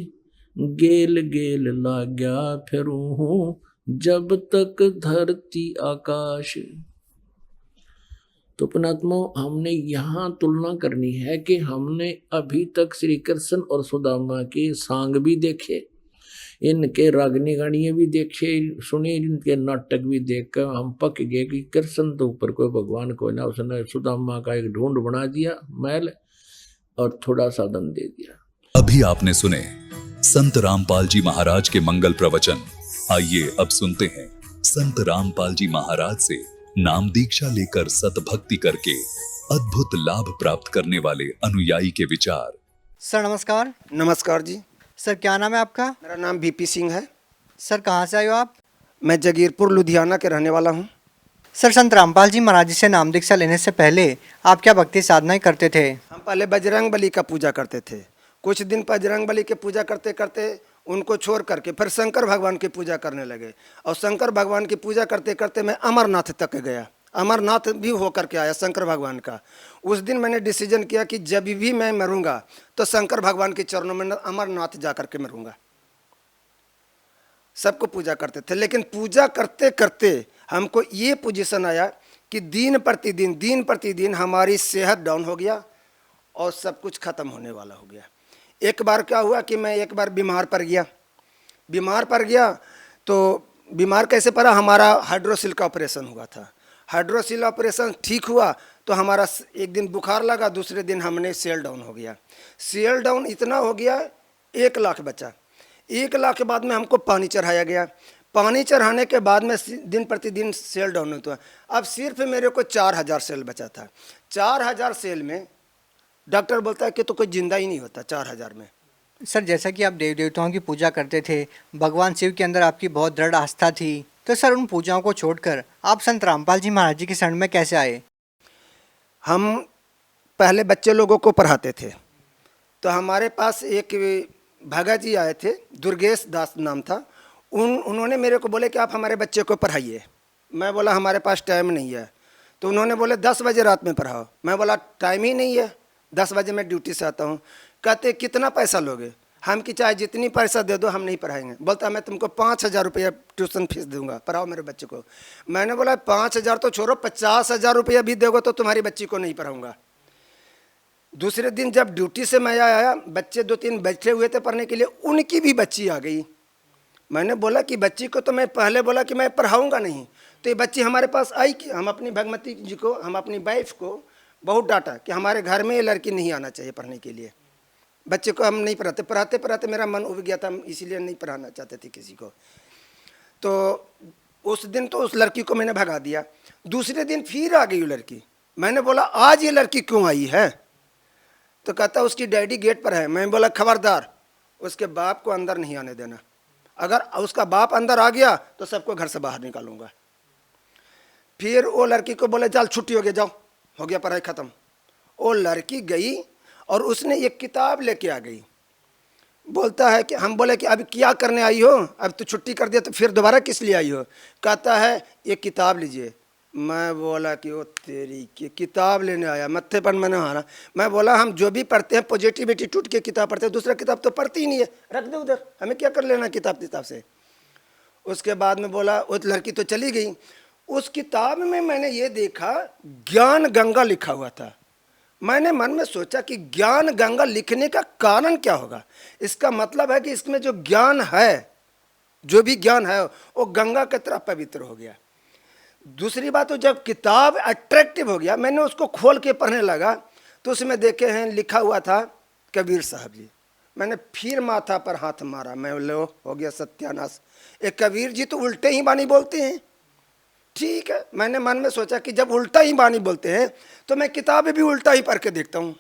[SPEAKER 3] गेल गेल लाग्या फिरूं हूँ जब तक धरती आकाश। तो पुणात्मा, हमने यहाँ तुलना करनी है कि हमने अभी तक श्री कृष्ण और सुदामा के सांग भी देखे, इनके रागनी गानियां भी देखे सुने, इनके नाटक भी देखकर हम पक गए कि कृष्ण तो ऊपर कोई भगवान कोई ना, उसने सुदामा का एक ढूंढ बना दिया मैल और थोड़ा सा दम दे दिया।
[SPEAKER 4] अभी आपने सुने संत रामपाल जी महाराज के मंगल प्रवचन। आइए अब सुनते हैं संत रामपाल जी महाराज से नाम दीक्षा लेकर सतभक्ति करके अद्भुत लाभ प्राप्त करने वाले अनुयायी के विचार।
[SPEAKER 5] सर नमस्कार।
[SPEAKER 6] नमस्कार जी।
[SPEAKER 5] सर क्या नाम है आपका?
[SPEAKER 6] मेरा नाम बीपी सिंह है।
[SPEAKER 5] सर कहाँ से आए हो आप?
[SPEAKER 6] मैं जगीरपुर लुधियाना के रहने वाला हूँ।
[SPEAKER 5] सर संत रामपाल जी महाराज जी से नाम दीक्षा लेने से पहले आप क्या भक्ति साधनाएं करते थे?
[SPEAKER 6] हम पहले बजरंग बली का पूजा करते थे। कुछ दिन बजरंग बली के पूजा करते करते उनको छोड़ करके फिर शंकर भगवान की पूजा करने लगे। और शंकर भगवान की पूजा करते करते मैं अमरनाथ तक गया, अमरनाथ भी होकर के आया शंकर भगवान का। उस दिन मैंने डिसीजन किया कि जब भी मैं मरूंगा तो शंकर भगवान के चरणों में अमरनाथ जा करके मरूंगा। सबको पूजा करते थे, लेकिन पूजा करते करते हमको ये पोजीशन आया कि दिन प्रतिदिन हमारी सेहत डाउन हो गया और सब कुछ खत्म होने वाला हो गया। एक बार क्या हुआ कि मैं एक बार बीमार पड़ गया। तो बीमार कैसे पड़ा? हमारा हाइड्रोसिल का ऑपरेशन हुआ था। हाइड्रोसिल ऑपरेशन ठीक हुआ तो हमारा एक दिन बुखार लगा, दूसरे दिन हमने सेल डाउन हो गया। सेल डाउन इतना हो गया 1 लाख बचा। 1 लाख के बाद में हमको पानी चढ़ाया गया। पानी चढ़ाने के बाद में दिन प्रतिदिन सेल डाउन होता है। अब सिर्फ मेरे को 4000 सेल बचा था। 4000 सेल में डॉक्टर बोलता है कि तो कोई जिंदा ही नहीं होता 4000 में।
[SPEAKER 5] सर जैसा कि आप देव देवताओं की पूजा करते थे, भगवान शिव के अंदर आपकी बहुत दृढ़ आस्था थी, तो सर उन पूजाओं को छोड़कर आप संत रामपाल जी महाराज जी की शरण में कैसे आए?
[SPEAKER 6] हम पहले बच्चे लोगों को पढ़ाते थे, तो हमारे पास एक भगत जी आए थे, दुर्गेश दास नाम था। उन्होंने मेरे को बोले कि आप हमारे बच्चे को पढ़ाइए। मैं बोला हमारे पास टाइम नहीं है। तो उन्होंने बोले 10 बजे रात में पढ़ाओ। मैं बोला टाइम ही नहीं है, 10 बजे मैं ड्यूटी से आता हूँ। कहते कितना पैसा लोगे? हम कि चाहे जितनी पैसा दे दो हम नहीं पढ़ाएंगे। बोलता मैं तुमको 5,000 रुपया ट्यूशन फीस दूंगा, पढ़ाओ मेरे बच्चे को। मैंने बोला 5,000 तो छोड़ो, 50,000 रुपया भी दोगे तो तुम्हारी बच्ची को नहीं पढ़ाऊंगा। दूसरे दिन जब ड्यूटी से मैं आया, बच्चे 2-3 बैठे हुए थे पढ़ने के लिए, उनकी भी बच्ची आ गई। मैंने बोला कि बच्ची को तो मैं पहले बोला कि मैं पढ़ाऊंगा नहीं, तो ये बच्ची हमारे पास आई कि हम अपनी भगवती जी को, हम अपनी वाइफ को बहुत डांटा कि हमारे घर में ये लड़की नहीं आना चाहिए पढ़ने के लिए। बच्चे को हम नहीं पढ़ाते, पढ़ाते पढ़ाते मेरा मन उब गया था, इसीलिए नहीं पढ़ाना चाहते थे किसी को। तो उस दिन तो उस लड़की को मैंने भगा दिया। दूसरे दिन फिर आ गई वो लड़की। मैंने बोला आज ये लड़की क्यों आई है? तो कहता उसकी डैडी गेट पर है। मैं बोला खबरदार, उसके बाप को अंदर नहीं आने देना, अगर उसका बाप अंदर आ गया तो सबको घर से बाहर निकालूंगा। फिर वो लड़की को बोले चल छुट्टी हो गया, जाओ, हो गया पढ़ाई खत्म। वो लड़की गई और उसने एक किताब लेके आ गई। बोलता है कि हम बोले कि अभी क्या करने आई हो, अब तो छुट्टी कर दिया तो फिर दोबारा किस लिए आई हो? कहता है ये किताब लीजिए। मैं बोला कि वो तेरी की किताब लेने आया, मत्थे पर मैंने हारा। मैं बोला हम जो भी पढ़ते हैं पॉजिटिव एटीट्यूड की किताब पढ़ते हैं, दूसरा किताब तो पढ़ती ही नहीं है, रख दो उधर, हमें क्या कर लेना किताब से। उसके बाद में बोला वो लड़की तो चली गई। उस किताब में मैंने ये देखा ज्ञान गंगा लिखा हुआ था। मैंने मन में सोचा कि ज्ञान गंगा लिखने का कारण क्या होगा? इसका मतलब है कि इसमें जो ज्ञान है, जो भी ज्ञान है वो गंगा की तरह पवित्र हो गया। दूसरी बात, तो जब किताब अट्रैक्टिव हो गया, मैंने उसको खोल के पढ़ने लगा तो उसमें देखे हैं लिखा हुआ था कबीर साहब जी। मैंने फिर माथा पर हाथ मारा, मैं लो हो गया सत्यानाश, एक कबीर जी तो उल्टे ही बानी बोलते हैं। ठीक है, मैंने मन में सोचा कि जब उल्टा ही बानी बोलते हैं तो मैं किताबें भी उल्टा ही पढ़ के देखता हूँ।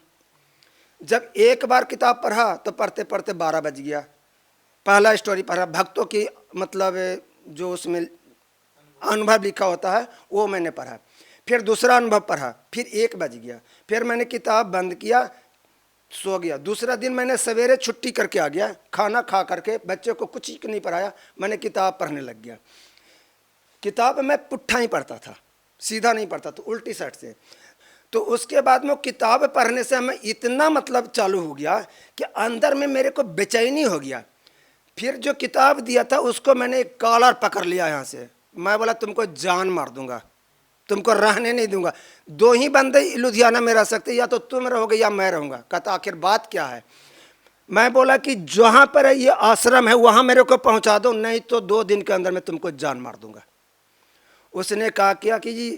[SPEAKER 6] जब एक बार किताब पढ़ा तो पढ़ते पढ़ते 12 बज गया। पहला स्टोरी पढ़ा, भक्तों की मतलब जो उसमें अनुभव लिखा होता है वो मैंने पढ़ा। फिर दूसरा अनुभव पढ़ा, फिर 1 बज गया। फिर मैंने किताब बंद किया, सो गया। दूसरा दिन मैंने सवेरे छुट्टी करके आ गया, खाना खा करके, बच्चे को कुछ नहीं पढ़ाया, मैंने किताब पढ़ने लग गया। किताब मैं पुट्ठा ही पढ़ता था, सीधा नहीं पढ़ता था, उल्टी साइड से। तो उसके बाद में किताब पढ़ने से हमें इतना मतलब चालू हो गया कि अंदर में मेरे को बेचैनी हो गया। फिर जो किताब दिया था उसको मैंने एक कॉलर पकड़ लिया यहाँ से। मैं बोला तुमको जान मार दूंगा, तुमको रहने नहीं दूंगा। 2 ही बंदे लुधियाना में रह सकते, या तो तुम रहोगे या मैं रहूँगा। कहता आखिर बात क्या है? मैं बोला कि जहाँ पर ये आश्रम है वहाँ मेरे को पहुँचा दो, नहीं तो 2 दिन के अंदर मैं तुमको जान मार दूंगा। उसने कहा क्या कि जी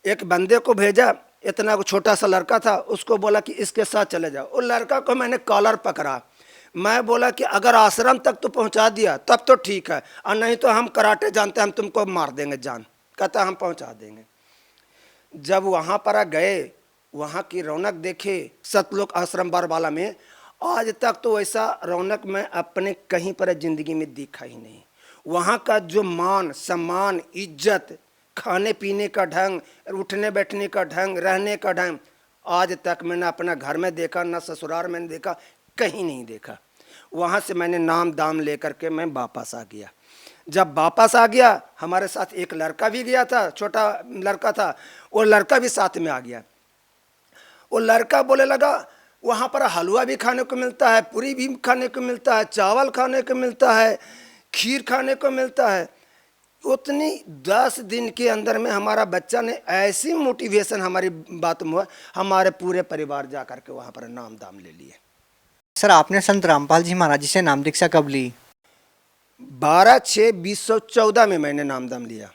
[SPEAKER 6] एक बंदे को भेजा, इतना छोटा सा लड़का था, उसको बोला कि इसके साथ चले जाओ। उस लड़का को मैंने कॉलर पकड़ा। मैं बोला कि अगर आश्रम तक तो पहुंचा दिया तब तो ठीक है, और नहीं तो हम कराटे जानते हैं, हम तुमको मार देंगे जान। कहता हम पहुंचा देंगे। जब वहाँ पर गए, वहाँ की रौनक देखे सतलोक आश्रम बारबाला में, आज तक तो वैसा रौनक मैं अपने कहीं पर ज़िंदगी में देखा ही नहीं। वहाँ का जो मान सम्मान, इज्जत, खाने पीने का ढंग, उठने बैठने का ढंग, रहने का ढंग, आज तक मैंने अपना घर में देखा, ना ससुराल में देखा, कहीं नहीं देखा। वहाँ से मैंने नाम दाम लेकर के मैं वापस आ गया। जब वापस आ गया, हमारे साथ एक लड़का भी गया था, छोटा लड़का था, वो लड़का भी साथ में आ गया। वो लड़का बोले लगा वहाँ पर हलवा भी खाने को मिलता है, पूरी भी खाने को मिलता है, चावल खाने को मिलता है, खीर खाने को मिलता है। उतनी 10 दिन के अंदर में हमारा बच्चा ने ऐसी मोटिवेशन हमारी बात में हुआ, हमारे पूरे परिवार जा कर के वहाँ पर नाम दाम ले लिए।
[SPEAKER 5] सर आपने संत रामपाल जी महाराज जी से नाम दीक्षा कब ली?
[SPEAKER 6] 12/6/2014 में मैंने नाम दाम लिया।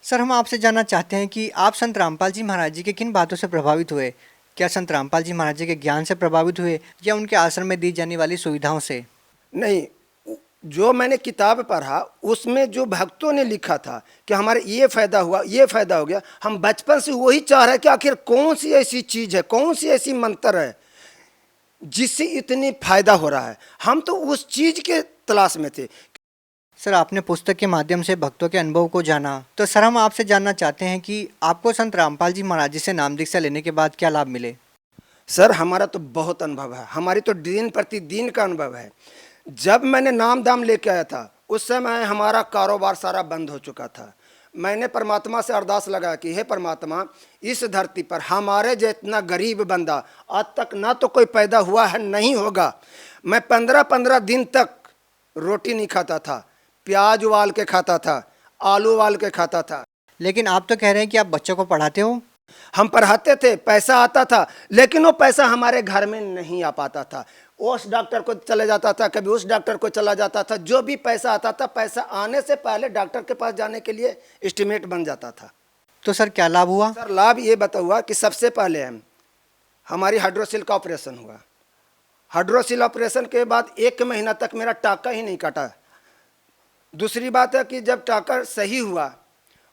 [SPEAKER 5] सर हम आपसे जानना चाहते हैं कि आप संत रामपाल जी महाराज जी के किन बातों से प्रभावित हुए? क्या संत रामपाल जी महाराज जी के ज्ञान से प्रभावित हुए या उनके आश्रम में दी जाने वाली सुविधाओं से?
[SPEAKER 6] नहीं, जो मैंने किताब पढ़ा उसमें जो भक्तों ने लिखा था कि हमारे ये फ़ायदा हुआ, ये फ़ायदा हो गया, हम बचपन से वही चाह रहे हैं कि आखिर कौन सी ऐसी चीज़ है, कौन सी ऐसी मंत्र है जिससे इतनी फ़ायदा हो रहा है। हम तो उस चीज़ के तलाश में थे।
[SPEAKER 5] सर आपने पुस्तक के माध्यम से भक्तों के अनुभव को जाना, तो सर हम आपसे जानना चाहते हैं कि आपको संत रामपाल जी महाराज जी से नाम दीक्षा लेने के बाद क्या लाभ मिले?
[SPEAKER 6] सर हमारा तो बहुत अनुभव है, हमारी तो दिन प्रतिदिन का अनुभव है। जब मैंने नाम दाम लेके आया था उस समय हमारा कारोबार सारा बंद हो चुका था। मैंने परमात्मा से अरदास लगा कि हे परमात्मा, इस धरती पर हमारे जितना गरीब बंदा आज तक ना तो कोई पैदा हुआ है, नहीं होगा। मैं 15-15 दिन तक रोटी नहीं खाता था, प्याज उबाल के खाता था, आलू उबाल के खाता था।
[SPEAKER 5] लेकिन आप तो कह रहे हैं कि आप बच्चों को पढ़ाते हो।
[SPEAKER 6] हम पढ़ाते थे, पैसा आता था, लेकिन वो पैसा हमारे घर में नहीं आ पाता था। उस डॉक्टर को चले जाता था, कभी उस डॉक्टर को चला जाता था। जो भी पैसा आता था, पैसा आने से पहले डॉक्टर के पास जाने के लिए एस्टिमेट बन जाता था।
[SPEAKER 5] तो सर क्या लाभ हुआ?
[SPEAKER 6] सर लाभ ये बता हुआ कि सबसे पहले हमारी हाइड्रोसिल का ऑपरेशन हुआ। हाइड्रोसिल ऑपरेशन के बाद 1 महीना तक मेरा टाका ही नहीं काटा। दूसरी बात है कि जब टाका सही हुआ,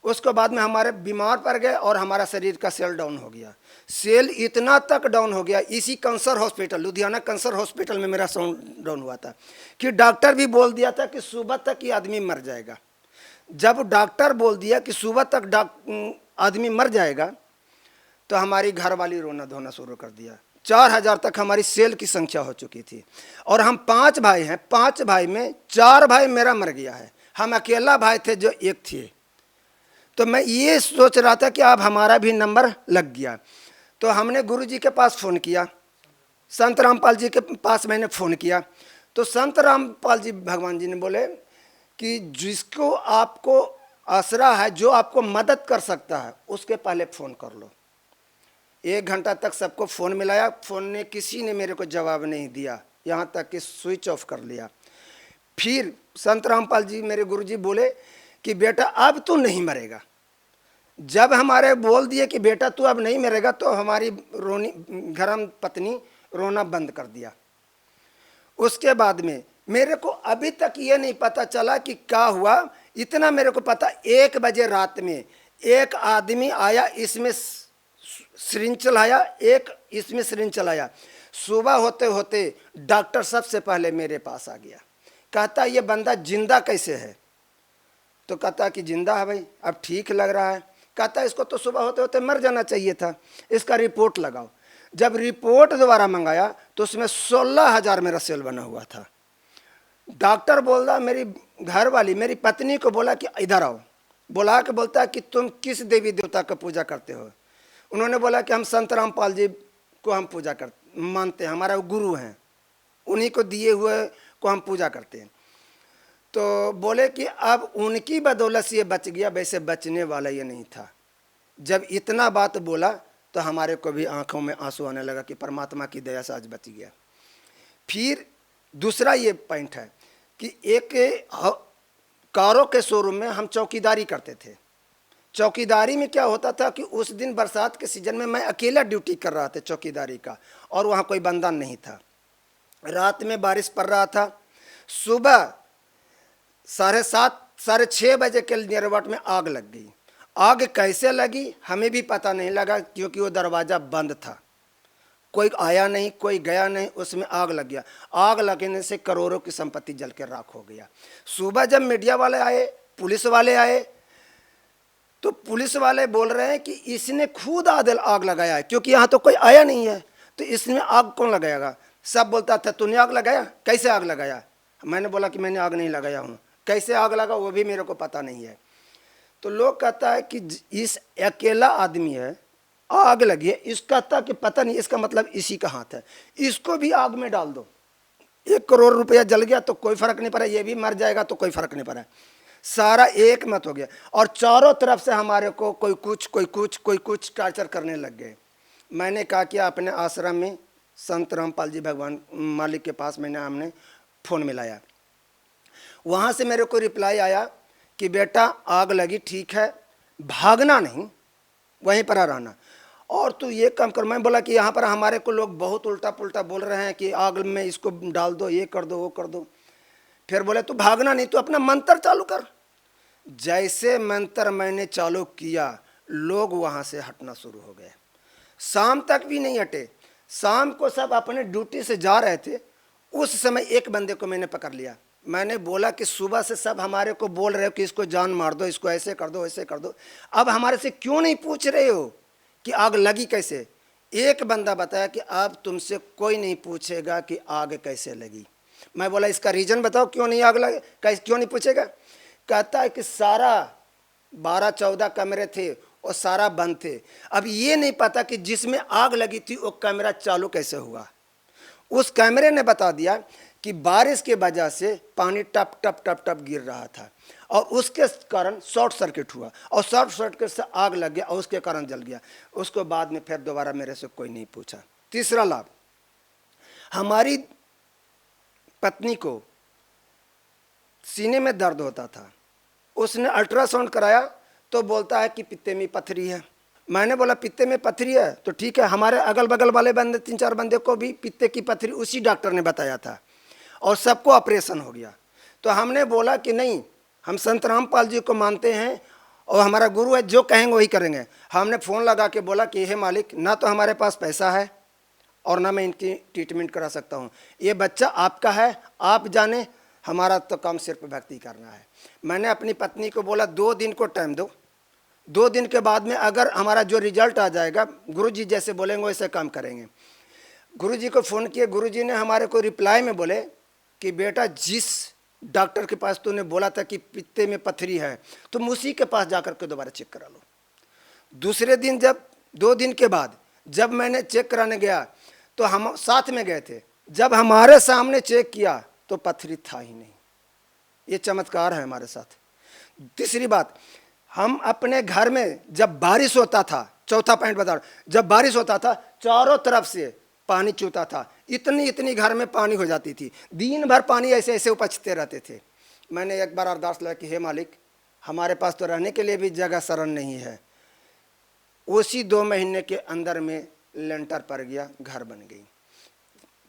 [SPEAKER 6] उसके बाद में हमारे बीमार पड़ गए और हमारा शरीर का सेल डाउन हो गया। सेल इतना तक डाउन हो गया, इसी cancer hospital, Ludhiana cancer hospital में मेरा सेल डाउन हुआ था कि डॉक्टर भी बोल दिया था कि सुबह तक ये आदमी मर जाएगा। जब डॉक्टर बोल दिया कि सुबह तक आदमी मर जाएगा, तो हमारी घर वाली रोना धोना शुरू कर दिया। 4000 तक हमारी सेल की संख्या हो चुकी थी और हम 5 भाई हैं। 5 भाई में 4 भाई मेरा मर गया है, हम अकेला भाई थे जो एक थे। तो मैं ये सोच रहा था कि अब हमारा भी नंबर लग गया। तो हमने गुरुजी के पास फ़ोन किया, संत रामपाल जी के पास मैंने फ़ोन किया। तो संत रामपाल जी भगवान जी ने बोले कि जिसको आपको आसरा है, जो आपको मदद कर सकता है, उसके पहले फ़ोन कर लो। 1 घंटा तक सबको फ़ोन मिलाया, फ़ोन ने किसी ने मेरे को जवाब नहीं दिया, यहाँ तक कि स्विच ऑफ कर लिया। फिर संत रामपाल जी मेरे गुरुजी बोले कि बेटा अब तू नहीं मरेगा। जब हमारे बोल दिए कि बेटा तू अब नहीं मरेगा, तो हमारी घरम पत्नी रोना बंद कर दिया। उसके बाद में मेरे को अभी तक ये नहीं पता चला कि क्या हुआ। इतना मेरे को पता, 1 बजे रात में एक आदमी आया, इसमें सिरिंज चलाया, एक इसमें सिरिंज चलाया। सुबह होते होते डॉक्टर सबसे पहले मेरे पास आ गया, कहता ये बंदा जिंदा कैसे है? तो कहता कि जिंदा है भाई, अब ठीक लग रहा है। कहता इसको तो सुबह होते होते मर जाना चाहिए था, इसका रिपोर्ट लगाओ। जब रिपोर्ट दोबारा मंगाया तो उसमें 16,000 मेरा सेल बना हुआ था। डॉक्टर बोल रहा, मेरी घर वाली मेरी पत्नी को बोला कि इधर आओ। बुला के बोलता कि तुम किस देवी देवता का पूजा करते हो? उन्होंने बोला कि हम संत रामपाल जी को हम पूजा मानते हैं, हमारा गुरु हैं, उन्हीं को दिए हुए को हम पूजा करते हैं। तो बोले कि अब उनकी बदौलत से ये बच गया, वैसे बचने वाला ये नहीं था। जब इतना बात बोला तो हमारे को भी आंखों में आंसू आने लगा कि परमात्मा की दया से आज बच गया। फिर दूसरा ये पॉइंट है कि एक कारों के शोरूम में हम चौकीदारी करते थे। चौकीदारी में क्या होता था कि उस दिन बरसात के सीजन में मैं अकेला ड्यूटी कर रहा था चौकीदारी का, और वहाँ कोई बंदा नहीं था। रात में बारिश पड़ रहा था। सुबह 7:30 साढ़े 6 बजे के नियरबट में आग लग गई। आग कैसे लगी हमें भी पता नहीं लगा, क्योंकि वो दरवाज़ा बंद था, कोई आया नहीं, कोई गया नहीं, उसमें आग लग गया। आग लगने से करोड़ों की संपत्ति जल के राख हो गया। सुबह जब मीडिया वाले आए, पुलिस वाले आए, तो पुलिस वाले बोल रहे हैं कि इसने खुद आग लगाया है, क्योंकि यहाँ तो कोई आया नहीं है, तो इसमें आग कौन लगाएगा? सब बोलता था तूने आग लगाया, कैसे आग लगाया? मैंने बोला कि मैंने आग नहीं लगाया हूँ। कैसे आग लगा वो भी मेरे को पता नहीं है। तो लोग कहता है कि इस अकेला आदमी है, आग लगी है, इसका कहता कि पता नहीं, इसका मतलब इसी का हाथ है, इसको भी आग में डाल दो। 1 करोड़ रुपया जल गया तो कोई फर्क नहीं पड़ा, ये भी मर जाएगा तो कोई फर्क नहीं पड़ा। सारा एक मत हो गया, और चारों तरफ से हमारे को कोई कुछ टार्चर करने लग गए। मैंने कहा कि अपने आश्रम में संत रामपाल जी भगवान मालिक के पास हमने फ़ोन मिलाया। वहाँ से मेरे को रिप्लाई आया कि बेटा आग लगी, ठीक है, भागना नहीं, वहीं पर रहना, और तू ये काम कर। मैं बोला कि यहाँ पर हमारे को लोग बहुत उल्टा पुल्टा बोल रहे हैं कि आग में इसको डाल दो, ये कर दो, वो कर दो। फिर बोले तू भागना नहीं, तू अपना मंत्र चालू कर। जैसे मंत्र मैंने चालू किया, लोग वहाँ से हटना शुरू हो गए। शाम तक भी नहीं हटे। शाम को सब अपने ड्यूटी से जा रहे थे, उस समय एक बंदे को मैंने पकड़ लिया। मैंने बोला कि सुबह से सब हमारे को बोल रहे हो कि इसको जान मार दो, इसको ऐसे कर दो, ऐसे कर दो, अब हमारे से क्यों नहीं पूछ रहे हो कि आग लगी कैसे? एक बंदा बताया कि अब तुमसे कोई नहीं पूछेगा कि आग कैसे लगी। मैं बोला इसका रीज़न बताओ, क्यों नहीं आग लगे, क्यों नहीं पूछेगा? कहता है कि सारा 12-14 कमरे थे और सारा बंद थे। अब ये नहीं पता कि जिसमें आग लगी थी वो कैमरा चालू कैसे हुआ। उस कैमरे ने बता दिया कि बारिश के वजह से पानी टप टप टप टप गिर रहा था और उसके कारण शॉर्ट सर्किट हुआ और शॉर्ट सर्किट से आग लग गया और उसके कारण जल गया। उसको बाद में फिर दोबारा मेरे से कोई नहीं पूछा। तीसरा लाभ, हमारी पत्नी को सीने में दर्द होता था, उसने अल्ट्रासाउंड कराया तो बोलता है कि पित्ते में पथरी है। मैंने बोला पित्ते में पथरी है तो ठीक है, हमारे अगल बगल वाले बंदे 3-4 बंदे को भी पित्ते की पथरी उसी डॉक्टर ने बताया था और सबको ऑपरेशन हो गया। तो हमने बोला कि नहीं, हम संत रामपाल जी को मानते हैं और हमारा गुरु है, जो कहेंगे वही करेंगे। हमने फ़ोन लगा के बोला कि हे मालिक, ना तो हमारे पास पैसा है और ना मैं इनकी ट्रीटमेंट करा सकता हूँ, ये बच्चा आपका है, आप जाने, हमारा तो काम सिर्फ भक्ति करना है। मैंने अपनी पत्नी को बोला 2 दिन को टाइम दो, 2 दिन के बाद में अगर हमारा जो रिजल्ट आ जाएगा, गुरुजी जैसे बोलेंगे वैसे काम करेंगे। गुरुजी को फ़ोन किए, गुरुजी ने हमारे को रिप्लाई में बोले कि बेटा, जिस डॉक्टर के पास तूने बोला था कि पित्ते में पथरी है, तुम उसी के पास जाकर के दोबारा चेक करा लो। दूसरे दिन जब 2 दिन के बाद जब मैंने चेक कराने गया तो हम साथ में गए थे, जब हमारे सामने चेक किया तो पथरी था ही नहीं। ये चमत्कार है हमारे साथ। तीसरी बात, हम अपने घर में जब बारिश होता था, चौथा पॉइंट बता रहा हूं, जब बारिश होता था चारों तरफ से पानी चूता था, इतनी घर में पानी हो जाती थी, दिन भर पानी ऐसे ऐसे उपजते रहते थे। मैंने एक बार अरदास लगा कि हे मालिक, हमारे पास तो रहने के लिए भी जगह शरण नहीं है। उसी 2 महीने के अंदर में लेंटर पड़ गया, घर बन गई।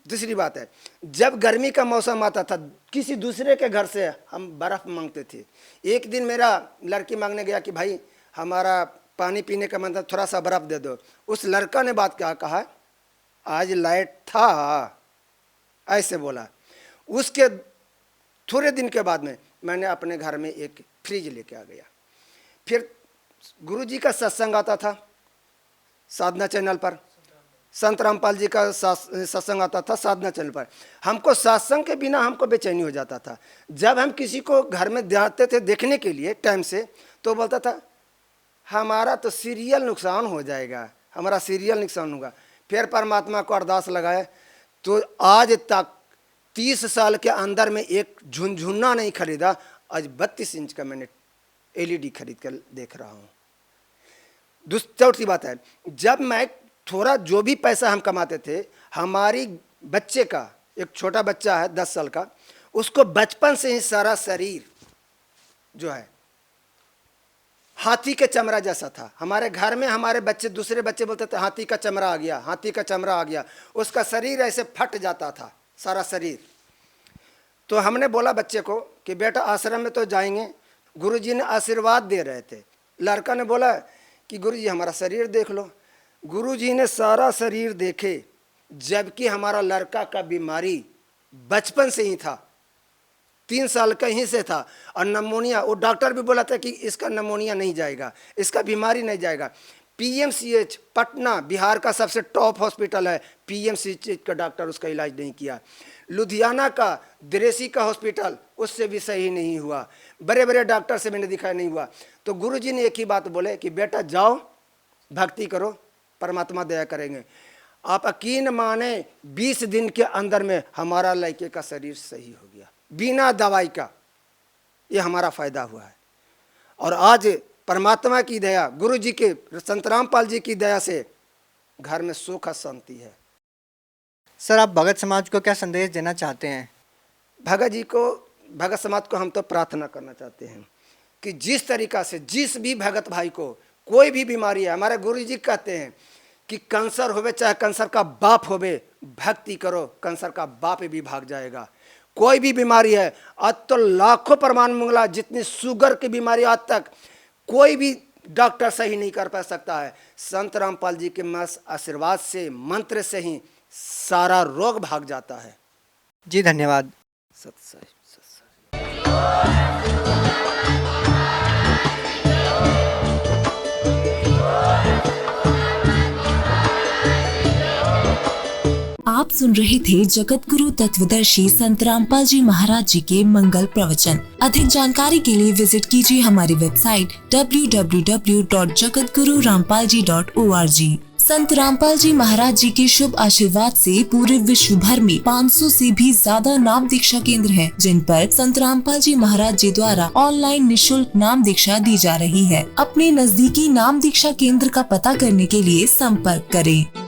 [SPEAKER 6] दूसरी बात है, जब गर्मी का मौसम आता था, किसी दूसरे के घर से हम बर्फ़ मांगते थे। एक दिन मेरा लड़की मांगने गया कि भाई हमारा पानी पीने का मन था, थोड़ा सा बर्फ़ दे दो। उस लड़का ने बात क्या कहा, आज लाइट था, ऐसे बोला। उसके थोड़े दिन के बाद में मैंने अपने घर में एक फ्रिज लेके आ गया। फिर गुरुजी का सत्संग आता था साधना चैनल पर, संत रामपाल जी का सत्संग आता था साधना चैनल पर। हमको सत्संग के बिना हमको बेचैनी हो जाता था। जब हम किसी को घर में जाते थे देखने के लिए टाइम से, तो बोलता था हमारा तो सीरियल नुकसान हो जाएगा, हमारा सीरियल नुकसान होगा। फिर परमात्मा को अरदास लगाए तो आज तक 30 साल के अंदर में एक झुनझुना नहीं खरीदा। आज 32 इंच का मैंने LED खरीद कर देख रहा हूँ। चौथी बात है, जब मैं थोड़ा जो भी पैसा हम कमाते थे, हमारी बच्चे का, एक छोटा बच्चा है 10 साल का, उसको बचपन से ही सारा शरीर जो है हाथी के चमड़ा जैसा था। हमारे घर में हमारे बच्चे, दूसरे बच्चे बोलते थे हाथी का चमड़ा आ गया, हाथी का चमड़ा आ गया। उसका शरीर ऐसे फट जाता था, सारा शरीर। तो हमने बोला बच्चे को कि बेटा आश्रम में तो जाएंगे। गुरुजी ने आशीर्वाद दे रहे थे। लड़का ने बोला कि गुरुजी हमारा शरीर देख लो। गुरुजी ने सारा शरीर देखे, जबकि हमारा लड़का का बीमारी बचपन से ही था, 3 साल का ही से था। और नमोनिया, वो डॉक्टर भी बोला था कि इसका नमोनिया नहीं जाएगा, इसका बीमारी नहीं जाएगा। PMCH पटना बिहार का सबसे टॉप हॉस्पिटल है, PMCH का डॉक्टर उसका इलाज नहीं किया। लुधियाना का दिरेसी का हॉस्पिटल, उससे भी सही नहीं हुआ। बड़े बड़े डॉक्टर से मैंने दिखाया, नहीं हुआ। तो गुरुजी ने एक ही बात बोले कि बेटा जाओ भक्ति करो, परमात्मा दया करेंगे। आप यकीन माने 20 दिन के अंदर में हमारा लड़के का शरीर सही हो गया, बिना दवाई का। ये हमारा फायदा हुआ है। और आज परमात्मा की दया, गुरु जी के, संत रामपाल जी की दया से घर में सुख और शांति है।
[SPEAKER 5] सर, आप भगत समाज को क्या संदेश देना चाहते हैं?
[SPEAKER 6] भगत जी को, भगत समाज को हम तो प्रार्थना करना चाहते हैं कि जिस तरीका से जिस भी भगत भाई को कोई भी बीमारी है, हमारे गुरु जी कहते हैं कि कैंसर होवे चाहे कैंसर का बाप होवे, भक्ति करो, कैंसर का बाप भी भाग जाएगा। कोई भी बीमारी है, आज तो लाखों प्रमाण मंगला, जितनी शुगर की बीमारी आज तक कोई भी डॉक्टर सही नहीं कर पा सकता है। संत रामपाल जी के मस आशीर्वाद से, मंत्र से ही सारा रोग भाग जाता है।
[SPEAKER 5] जी धन्यवाद।
[SPEAKER 6] सत साहिब, सत साहिब।
[SPEAKER 7] आप सुन रहे थे जगत गुरु तत्वदर्शी संत रामपाल जी महाराज जी के मंगल प्रवचन। अधिक जानकारी के लिए विजिट कीजिए हमारी वेबसाइट www.jagatgururampalji.org। संत रामपाल जी महाराज जी के शुभ आशीर्वाद से पूरे विश्व भर में 500 से भी ज्यादा नाम दीक्षा केंद्र हैं, जिन पर संत रामपाल जी महाराज जी द्वारा ऑनलाइन निशुल्क नाम दीक्षा दी जा रही है। अपने नजदीकी नाम दीक्षा केंद्र का पता करने के लिए संपर्क करें।